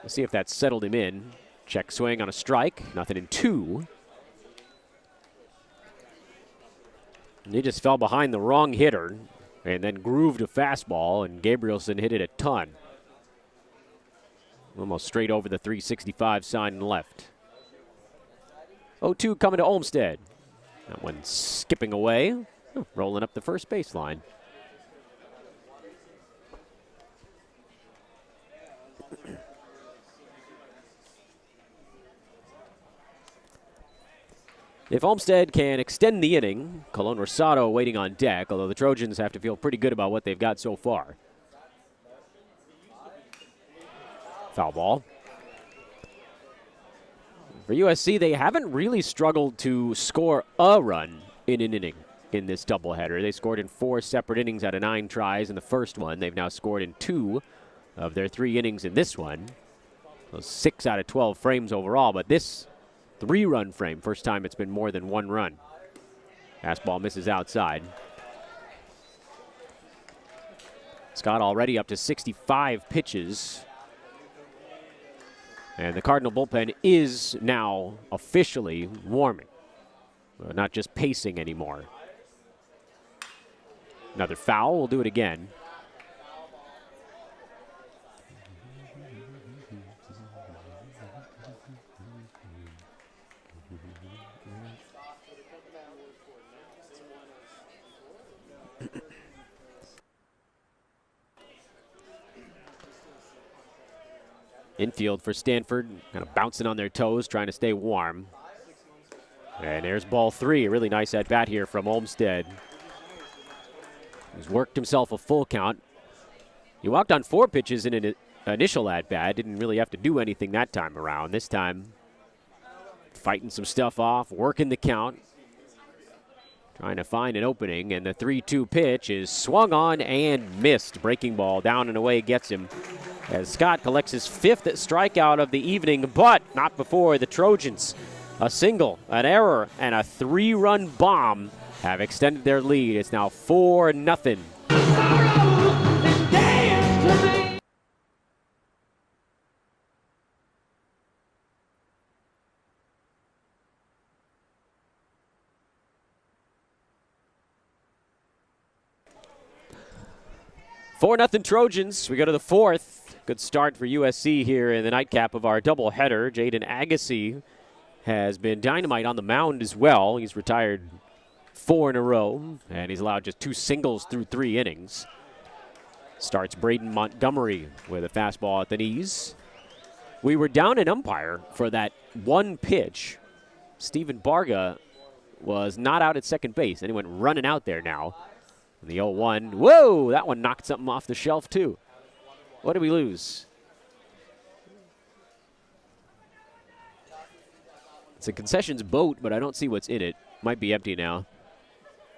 Let's see if that settled him in. Check swing on a strike. Nothing in 2. And he just fell behind the wrong hitter and then grooved a fastball, and Gabrielson hit it a ton. Almost straight over the 365 sign and left. 0-2 coming to Olmstead. That one skipping away, rolling up the first baseline. If Olmstead can extend the inning, Colon Rosado waiting on deck, although the Trojans have to feel pretty good about what they've got so far. Foul ball. For USC, they haven't really struggled to score a run in an inning in this doubleheader. They scored in 4 separate innings out of 9 tries in the first one. They've now scored in 2 of their 3 innings in this one. So 6 out of 12 frames overall, but this 3-run frame, first time it's been more than 1 run. Fastball misses outside. Scott already up to 65 pitches. And the Cardinal bullpen is now officially warming, not just pacing anymore. Another foul, we'll do it again. Infield for Stanford, kind of bouncing on their toes, trying to stay warm. And there's ball 3. A really nice at-bat here from Olmstead. He's worked himself a full count. He walked on 4 pitches in an initial at-bat. Didn't really have to do anything that time around. This time, fighting some stuff off, working the count. Trying to find an opening, and the 3-2 pitch is swung on and missed. Breaking ball down and away gets him as Scott collects his 5th strikeout of the evening, but not before the Trojans. A single, an error, and a 3-run bomb have extended their lead. It's now 4-0. Four nothing Trojans. We go to the 4th. Good start for USC here in the nightcap of our doubleheader. Jaden Agassi has been dynamite on the mound as well. He's retired 4 in a row, and he's allowed just 2 singles through 3 innings. Starts Braden Montgomery with a fastball at the knees. We were down an umpire for that 1 pitch. Stephen Barga was not out at second base, and he went running out there now. The 0-1. Whoa, that one knocked something off the shelf, too. What did we lose? It's a concessions boat, but I don't see what's in it. Might be empty now.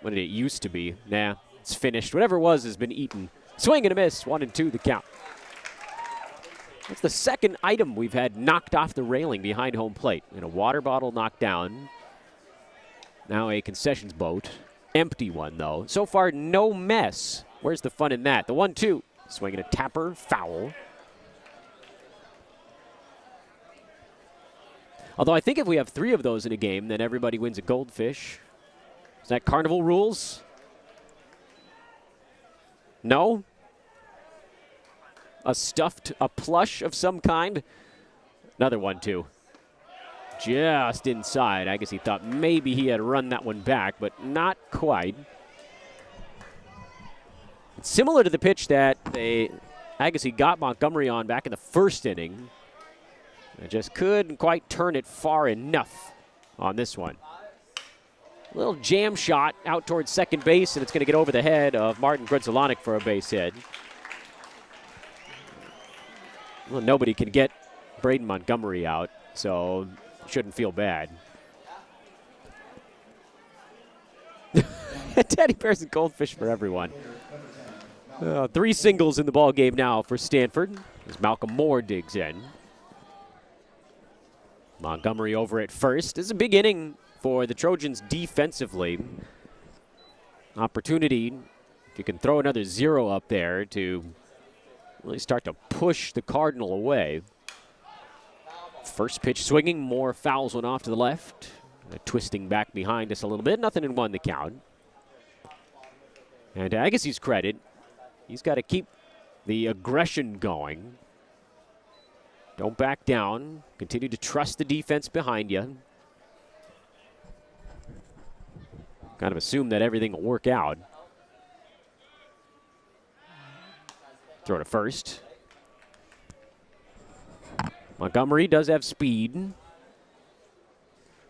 What did it used to be? Nah, it's finished. Whatever it was has been eaten. Swing and a miss. 1-2 the count. That's the second item we've had knocked off the railing behind home plate. And a water bottle knocked down. Now a concessions boat. Empty one, though. So far, no mess. Where's the fun in that? The 1-2. Swinging a tapper. Foul. Although I think if we have 3 of those in a game, then everybody wins a goldfish. Is that carnival rules? No? A plush of some kind? Another 1-2. Just inside. I guess he thought maybe he had run that one back, but not quite. It's similar to the pitch that Agassi got Montgomery on back in the first inning. I just couldn't quite turn it far enough on this one. A little jam shot out towards second base, and it's going to get over the head of Martin Grudzielanek for a base hit. Well, nobody can get Braden Montgomery out, so shouldn't feel bad. Teddy bears and goldfish for everyone. 3 singles in the ball game now for Stanford as Malcolm Moore digs in. Montgomery over at first. This is a big inning for the Trojans defensively. Opportunity, if you can throw another 0 up there, to really start to push the Cardinal away. First pitch swinging, Moore fouls one off to the left. Twisting back behind us a little bit. Nothing in 1 the count. And to Agassi's credit, he's got to keep the aggression going. Don't back down. Continue to trust the defense behind you. Kind of assume that everything will work out. Throw to first. Montgomery does have speed.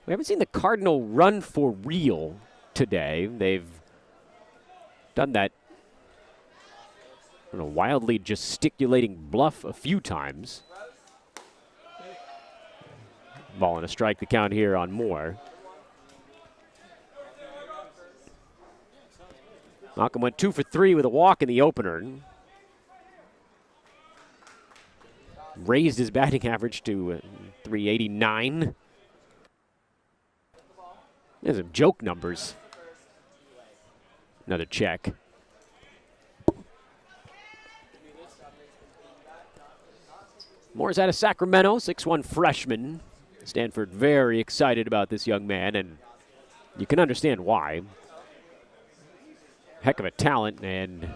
We haven't seen the Cardinal run for real today. They've done that wildly gesticulating bluff a few times. Ball and a strike the count here on Moore. Malcolm went 2 for 3 with a walk in the opener. Raised his batting average to 389. There's some joke numbers. Another check. Moore's out of Sacramento, 6'1" freshman. Stanford very excited about this young man, and you can understand why. Heck of a talent, and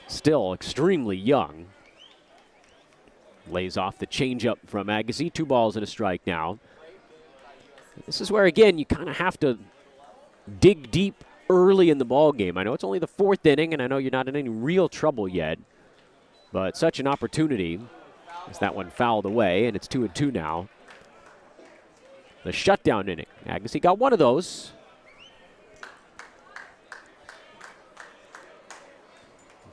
still extremely young. Lays off the changeup from Agassi. 2 balls and a strike now. This is where, again, you kind of have to dig deep early in the ball game. I know it's only the 4th inning, and I know you're not in any real trouble yet, but such an opportunity as that one fouled away, and it's 2-2 now. The shutdown inning. Agassi got 1 of those.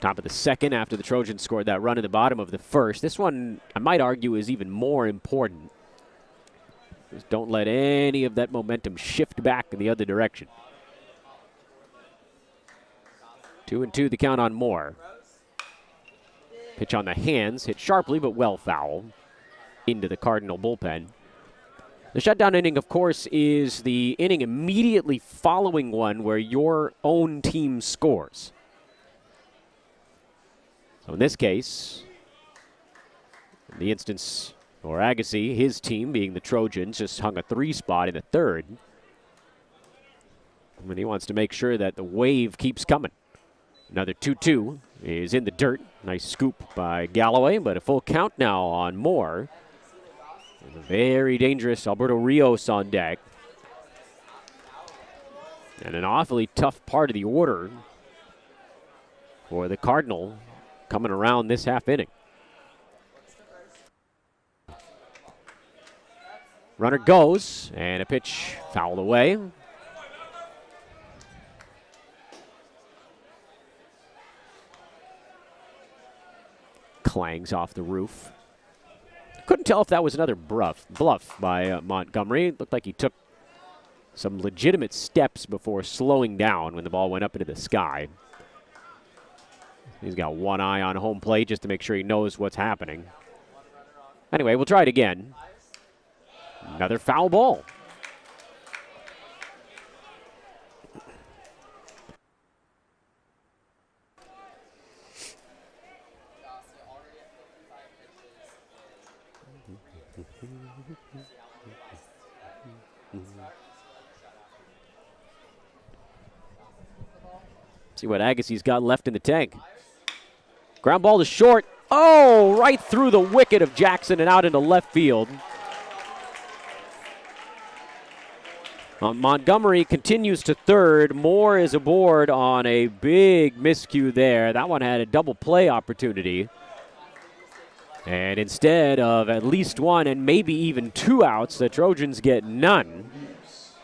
Top of the 2nd after the Trojans scored that run in the bottom of the 1st. This one, I might argue, is even more important. Just don't let any of that momentum shift back in the other direction. 2-2 the count on Moore. Pitch on the hands, hit sharply but well foul into the Cardinal bullpen. The shutdown inning, of course, is the inning immediately following one where your own team scores. So in this case, in the instance for Agassi, his team being the Trojans, just hung a 3 spot in the 3rd. And he wants to make sure that the wave keeps coming. Another 2-2 is in the dirt. Nice scoop by Galloway, but a full count now on Moore. And a very dangerous Alberto Rios on deck. And an awfully tough part of the order for the Cardinal coming around this half inning. Runner goes, and a pitch fouled away. Clangs off the roof. Couldn't tell if that was another bluff by Montgomery. It looked like he took some legitimate steps before slowing down when the ball went up into the sky. He's got 1 eye on home plate just to make sure he knows what's happening. Anyway, we'll try it again. Another foul ball. See what Agassi's got left in the tank. Ground ball to short. Oh, right through the wicket of Jackson and out into left field. Montgomery continues to 3rd. Moore is aboard on a big miscue there. That one had a double play opportunity. And instead of at least 1 and maybe even 2 outs, the Trojans get none.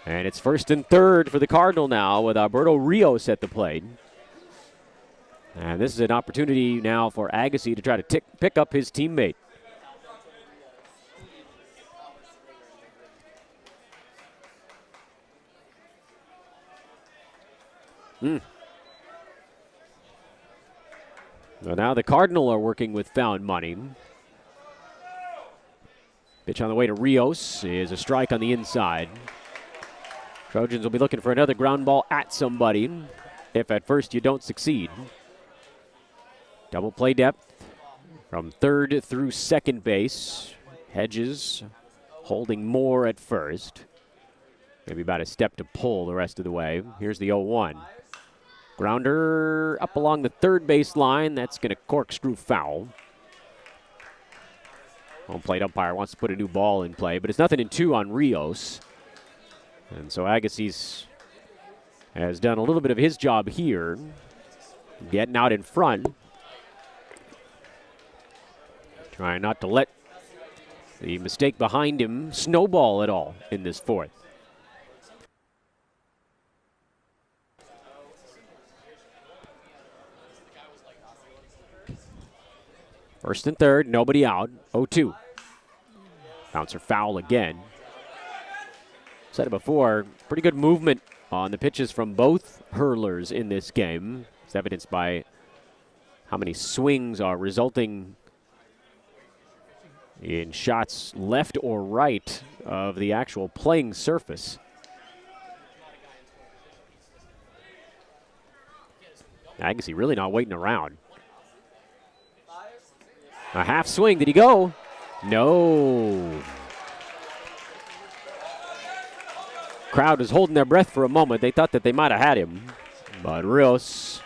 And it's 1st and 3rd for the Cardinal now with Alberto Rios at the plate. And this is an opportunity now for Agassi to try to pick up his teammate. So now the Cardinal are working with found money. Pitch on the way to Rios is a strike on the inside. Trojans will be looking for another ground ball at somebody if at first you don't succeed. Double play depth from third through second base. Hedges holding more at first. Maybe about a step to pull the rest of the way. Here's the 0-1. Grounder up along the third base line. That's going to corkscrew foul. Home plate umpire wants to put a new ball in play, but it's 0-2 on Rios. And so Agassi has done a little bit of his job here, getting out in front. Trying not to let the mistake behind him snowball at all in this fourth. First and third, nobody out, 0-2. Bouncer foul again. Said it before, pretty good movement on the pitches from both hurlers in this game. It's evidenced by how many swings are resulting in shots left or right of the actual playing surface. Agassi really not waiting around. A half swing, did he go? No. Crowd was holding their breath for a moment. They thought that they might have had him. But Rios,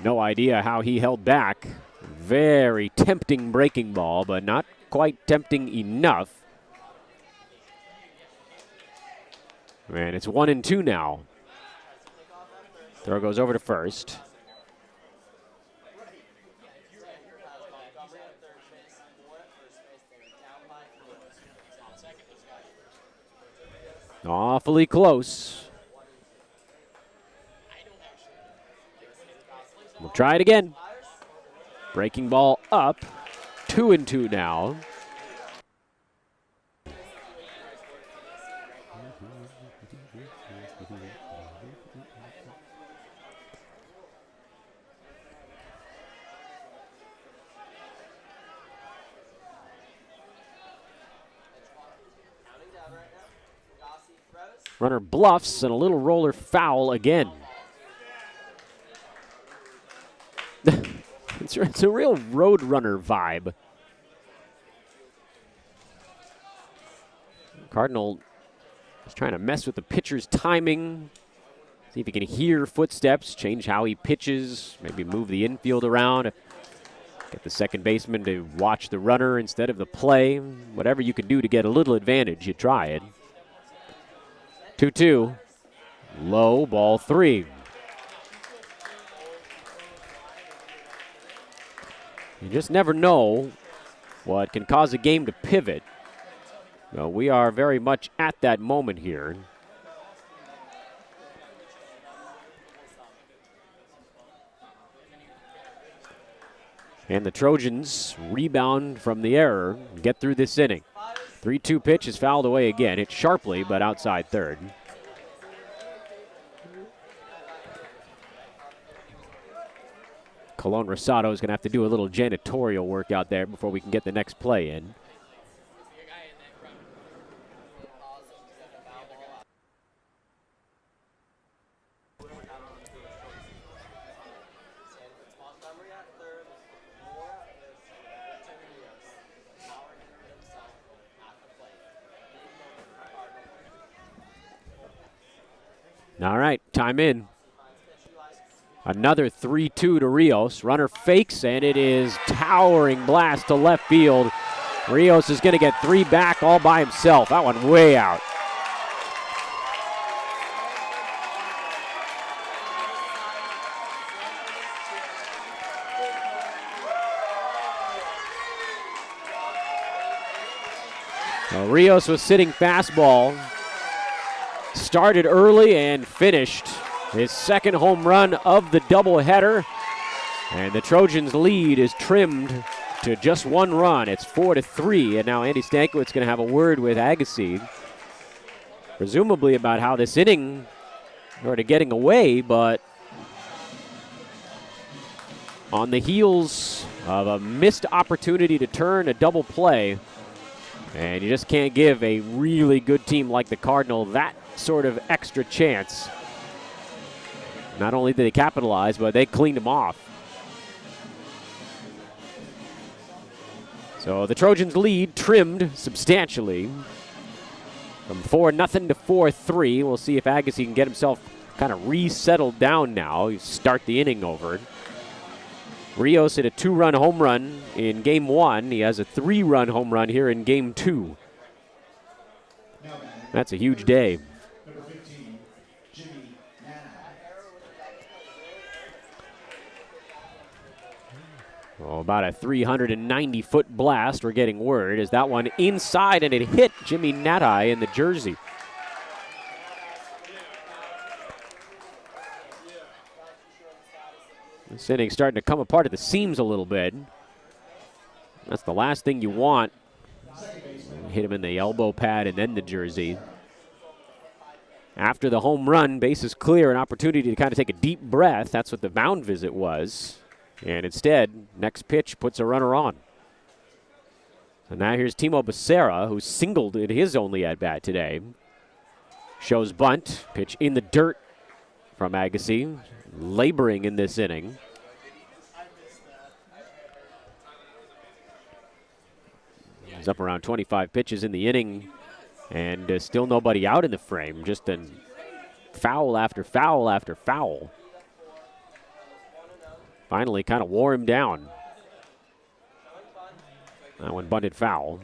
no idea how he held back. Very tempting breaking ball, but not quite tempting enough. And it's 1-2 now. Throw goes over to first. Awfully close. We'll try it again. Breaking ball up. 2-2 now. Runner bluffs and a little roller foul again. It's a real road runner vibe. Cardinal is trying to mess with the pitcher's timing. See if he can hear footsteps, change how he pitches, maybe move the infield around. Get the second baseman to watch the runner instead of the play. Whatever you can do to get a little advantage, you try it. 2-2. Low, ball 3. You just never know what can cause a game to pivot. Well, we are very much at that moment here. And the Trojans rebound from the error and get through this inning. 3-2 pitch is fouled away again. It's sharply, but outside third. Colon Rosado is going to have to do a little janitorial work out there before we can get the next play in. All right, time in. Another 3-2 to Rios. Runner fakes, and it is towering blast to left field. Rios is going to get 3 back all by himself. That one way out. Well, Rios was sitting fastball. Started early and finished his second home run of the doubleheader. And the Trojans' lead is trimmed to just one run. It's 4-3, and now Andy Stankowitz's going to have a word with Agassi, presumably about how this inning started getting away, but on the heels of a missed opportunity to turn a double play, and you just can't give a really good team like the Cardinal that sort of extra chance. Not only did they capitalize, but they cleaned them off. So the Trojans' lead trimmed substantially from 4-0 to 4-3. We'll see if Agassi can get himself kind of resettled down now. You start the inning over. Rios hit a 2-run home run in Game 1. He has a 3-run home run here in Game 2. That's a huge day. Oh, about a 390-foot blast, we're getting word, as that one inside, and it hit Jimmy Natai in the jersey. This inning's starting to come apart at the seams a little bit. That's the last thing you want. Hit him in the elbow pad and then the jersey. After the home run, bases clear, an opportunity to kind of take a deep breath. That's what the mound visit was. And instead, next pitch puts a runner on. So now here's Timo Becerra, who singled in his only at-bat today. Shows bunt, pitch in the dirt from Agassi, laboring in this inning. He's up around 25 pitches in the inning, and still nobody out in the frame, just a foul after foul after foul. Finally kind of wore him down. That one bunted foul.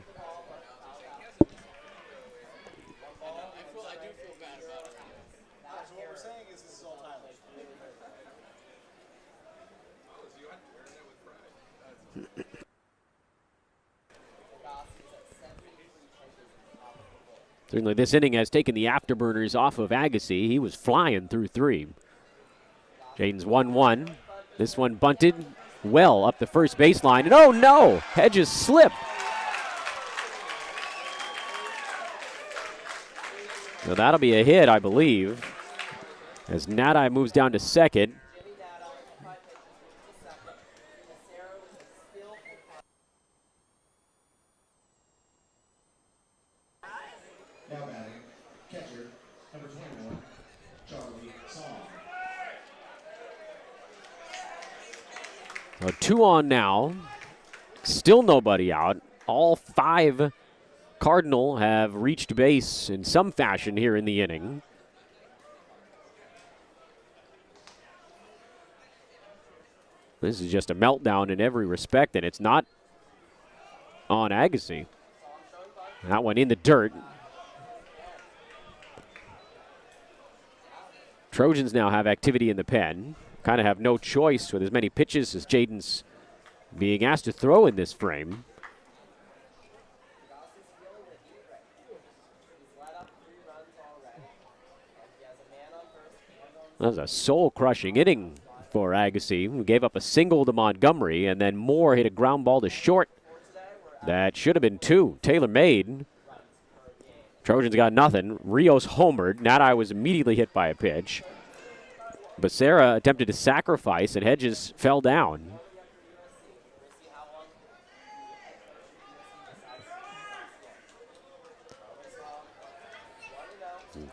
Certainly this inning has taken the afterburners off of Agassi. He was flying through 3. Jaden's 1-1. This one bunted well up the first baseline. And oh no! Hedges slipped. So that'll be a hit, I believe, as Natai moves down to second. Now batting, catcher, number 21, Charlie Song. So 2 on now. Still nobody out. All 5 Cardinal have reached base in some fashion here in the inning. This is just a meltdown in every respect, and it's not on Agassi. That one in the dirt. Trojans now have activity in the pen. Kind of have no choice with as many pitches as Jaden's being asked to throw in this frame. That was a soul-crushing inning for Agassi, who gave up a single to Montgomery, and then Moore hit a ground ball to short. That should have been 2. Taylor made. Trojans got nothing. Rios homered. Natai was immediately hit by a pitch. Becerra attempted to sacrifice, and Hedges fell down.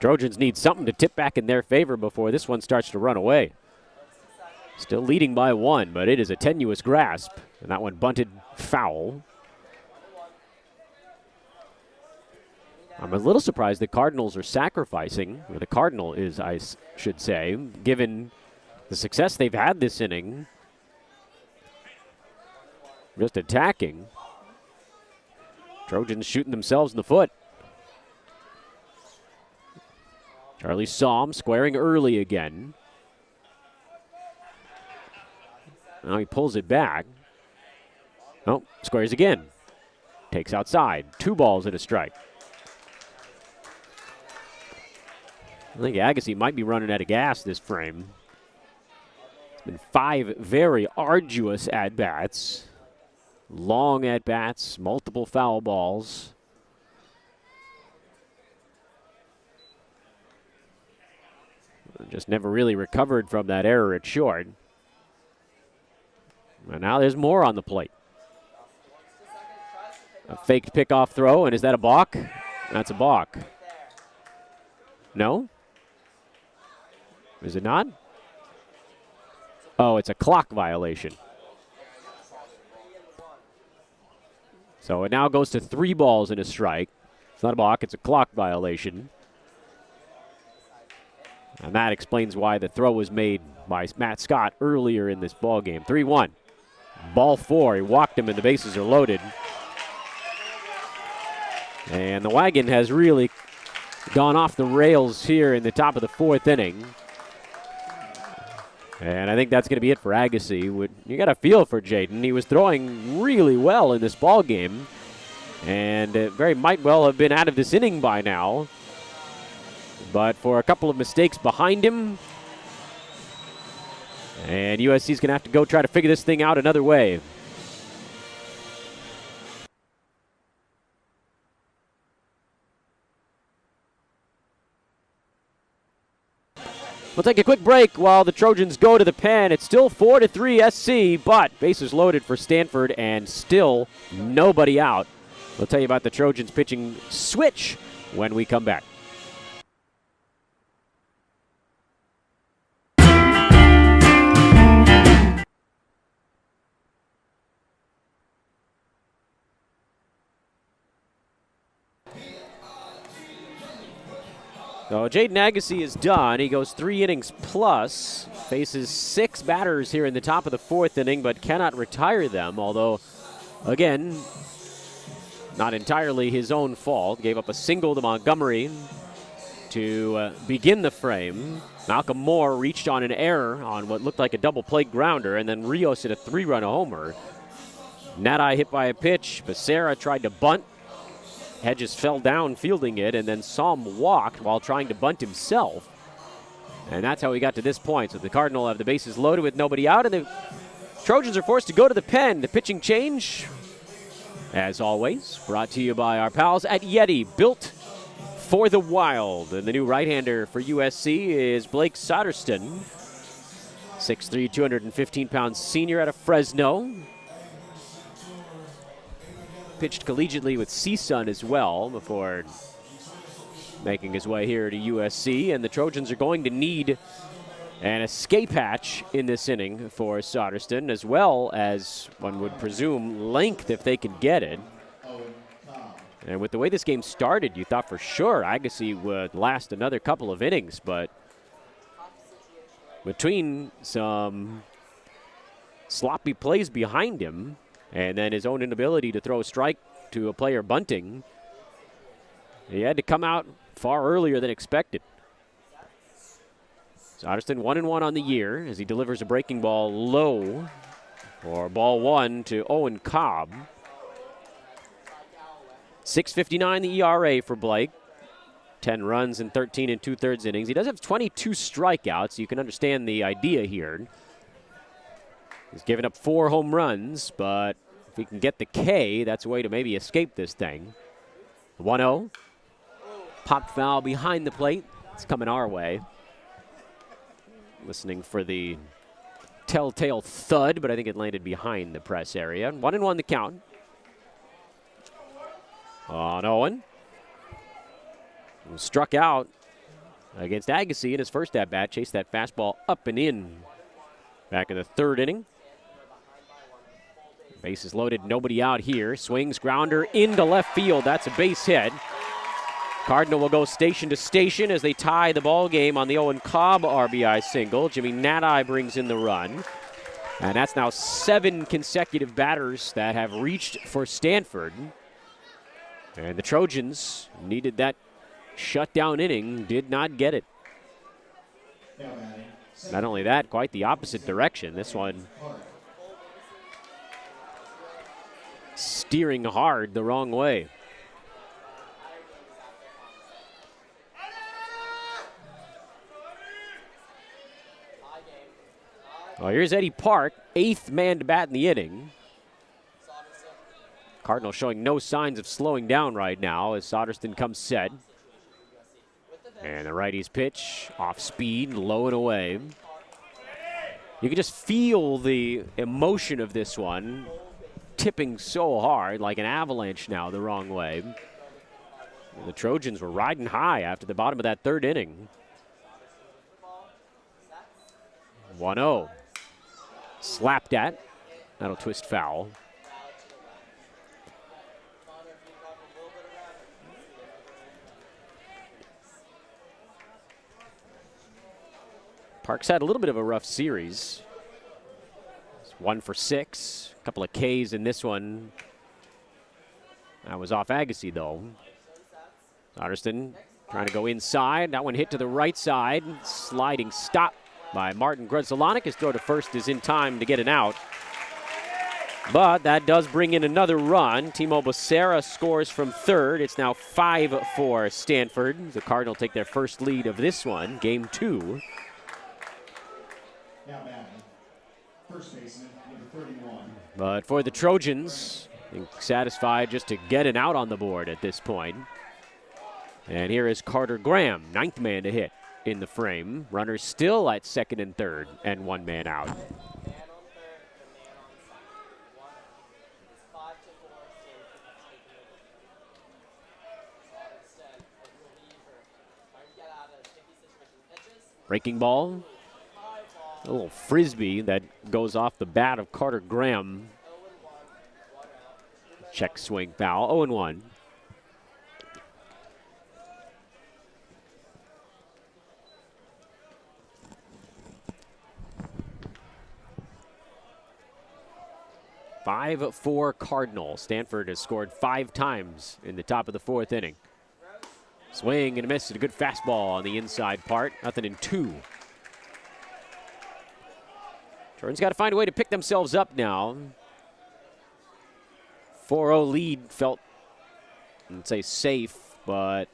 Trojans need something to tip back in their favor before this one starts to run away. Still leading by 1, but it is a tenuous grasp, and that one bunted foul. I'm a little surprised the Cardinals are sacrificing, or the Cardinal is, I should say, given the success they've had this inning. Just attacking. Trojans shooting themselves in the foot. Charlie Somm squaring early again. Now he pulls it back. Oh, squares again. Takes outside. 2 balls and a strike. I think Agassi might be running out of gas this frame. It's been 5 very arduous at-bats. Long at-bats, multiple foul balls. Just never really recovered from that error at short. And now there's more on the plate. A faked pickoff throw, and is that a balk? That's a balk. No? Is it not? Oh, it's a clock violation. So it now goes to 3 balls and a strike. It's not a balk, it's a clock violation. And that explains why the throw was made by Matt Scott earlier in this ball game. 3-1. Ball 4. He walked him and the bases are loaded. And the wagon has really gone off the rails here in the top of the 4th inning. And I think that's going to be it for Agassi. You got a feel for Jaden. He was throwing really well in this ball game. And it very might well have been out of this inning by now. But for a couple of mistakes behind him, and USC's going to have to go try to figure this thing out another way. We'll take a quick break while the Trojans go to the pen. It's still 4-3 SC, but bases loaded for Stanford and still nobody out. We'll tell you about the Trojans pitching switch when we come back. So Jaden Agassi is done. He goes 3 innings plus, faces 6 batters here in the top of the 4th inning, but cannot retire them, although, again, not entirely his own fault. Gave up a single to Montgomery to begin the frame. Malcolm Moore reached on an error on what looked like a double play grounder, and then Rios hit a 3-run homer. Nadi hit by a pitch. Becerra tried to bunt. Hedges fell down fielding it, and then Psalm walked while trying to bunt himself. And that's how we got to this point. So the Cardinal have the bases loaded with nobody out, and the Trojans are forced to go to the pen. The pitching change, as always, brought to you by our pals at Yeti, built for the wild. And the new right-hander for USC is Blake Soderstrom, 6'3", 215-pound senior out of Fresno. Pitched collegiately with CSUN as well before making his way here to USC. And the Trojans are going to need an escape hatch in this inning for Soderstrom, as well as, one would presume, length if they can get it. And with the way this game started, you thought for sure Agassi would last another couple of innings, but between some sloppy plays behind him and then his own inability to throw a strike to a player bunting, he had to come out far earlier than expected. Soderstrom 1-1 on the year as he delivers a breaking ball low for ball 1 to Owen Cobb. 6.59 the ERA for Blake. 10 runs in 13 2/3 innings. He does have 22 strikeouts, so you can understand the idea here. He's given up 4 home runs, but if he can get the K, that's a way to maybe escape this thing. 1-0. Popped foul behind the plate. It's coming our way. Listening for the telltale thud, but I think it landed behind the press area. 1-1 the count. On Owen. Struck out against Agassi in his first at-bat. Chased that fastball up and in back in the 3rd inning. Bases loaded, nobody out here. Swings, grounder into left field. That's a base hit. Cardinal will go station to station as they tie the ball game on the Owen Cobb RBI single. Jimmy Nadi brings in the run. And that's now 7 consecutive batters that have reached for Stanford. And the Trojans needed that shutdown inning, did not get it. Not only that, quite the opposite direction. This one steering hard the wrong way. Well, here's Eddie Park, 8th man to bat in the inning. Cardinals showing no signs of slowing down right now as Soderstrom comes set. And the righty's pitch, off speed, low and away. You can just feel the emotion of this one, tipping so hard, like an avalanche now the wrong way. The Trojans were riding high after the bottom of that 3rd inning. 1-0. Slapped at. That'll twist foul. Park's had a little bit of a rough series. It's 1 for 6. A couple of Ks in this one. That was off Agassi, though. Soderstrom trying to go inside. That one hit to the right side. Sliding stop by Martin Grudzielanek. His throw to first is in time to get an out. But that does bring in another run. Timo Becerra scores from 3rd. It's now 5 for Stanford. The Cardinals take their first lead of this one, game 2. Now batting, first baseman, number 31. But for the Trojans, satisfied just to get an out on the board at this point. And here is Carter Graham, 9th man to hit in the frame. Runners still at 2nd and 3rd, and 1 man out. Breaking ball. A little frisbee that goes off the bat of Carter Graham. Check swing foul, 0-1. Five for Cardinal. Stanford has scored 5 times in the top of the 4th inning. Swing and a miss. A good fastball on the inside part. Nothing in 2. Jordan's got to find a way to pick themselves up now. 4-0 lead felt, I'd say, safe, but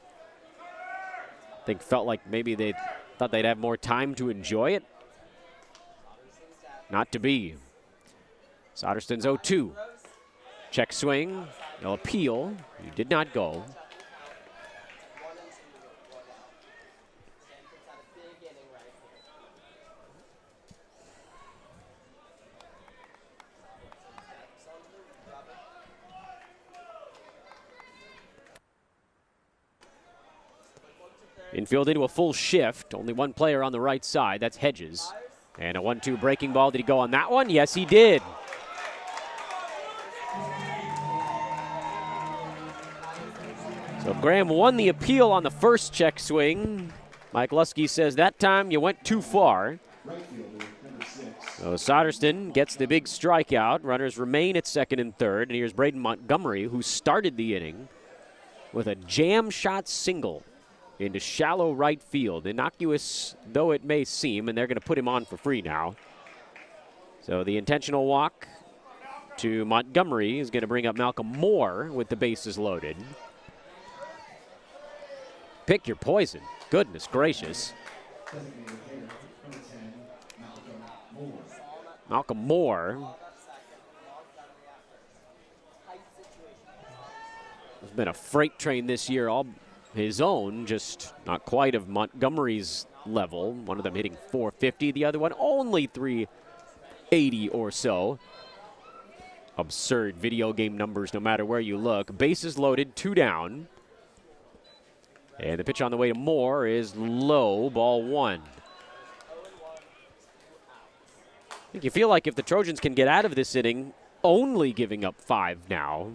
I think felt like maybe they thought they'd have more time to enjoy it. Not to be. Soderstrom's 0-2. Check swing. No appeal. He did not go. Infield into a full shift. Only 1 player on the right side. That's Hedges. And a 1-2 breaking ball. Did he go on that one? Yes, he did. So Graham won the appeal on the first check swing. Mike Lusky says that time you went too far. So Soderstrom gets the big strikeout. Runners remain at 2nd and 3rd. And here's Braden Montgomery, who started the inning with a jam shot single into shallow right field. Innocuous though it may seem, and they're going to put him on for free now. So the intentional walk to Montgomery is going to bring up Malcolm Moore with the bases loaded. Pick your poison. Goodness gracious. Malcolm Moore has been a freight train this year, all his own, just not quite of Montgomery's level. One of them hitting 450, the other one only 380 or so. Absurd video game numbers no matter where you look. Bases loaded, 2 down. And the pitch on the way to Moore is low, ball 1. I think you feel like if the Trojans can get out of this inning only giving up 5 now,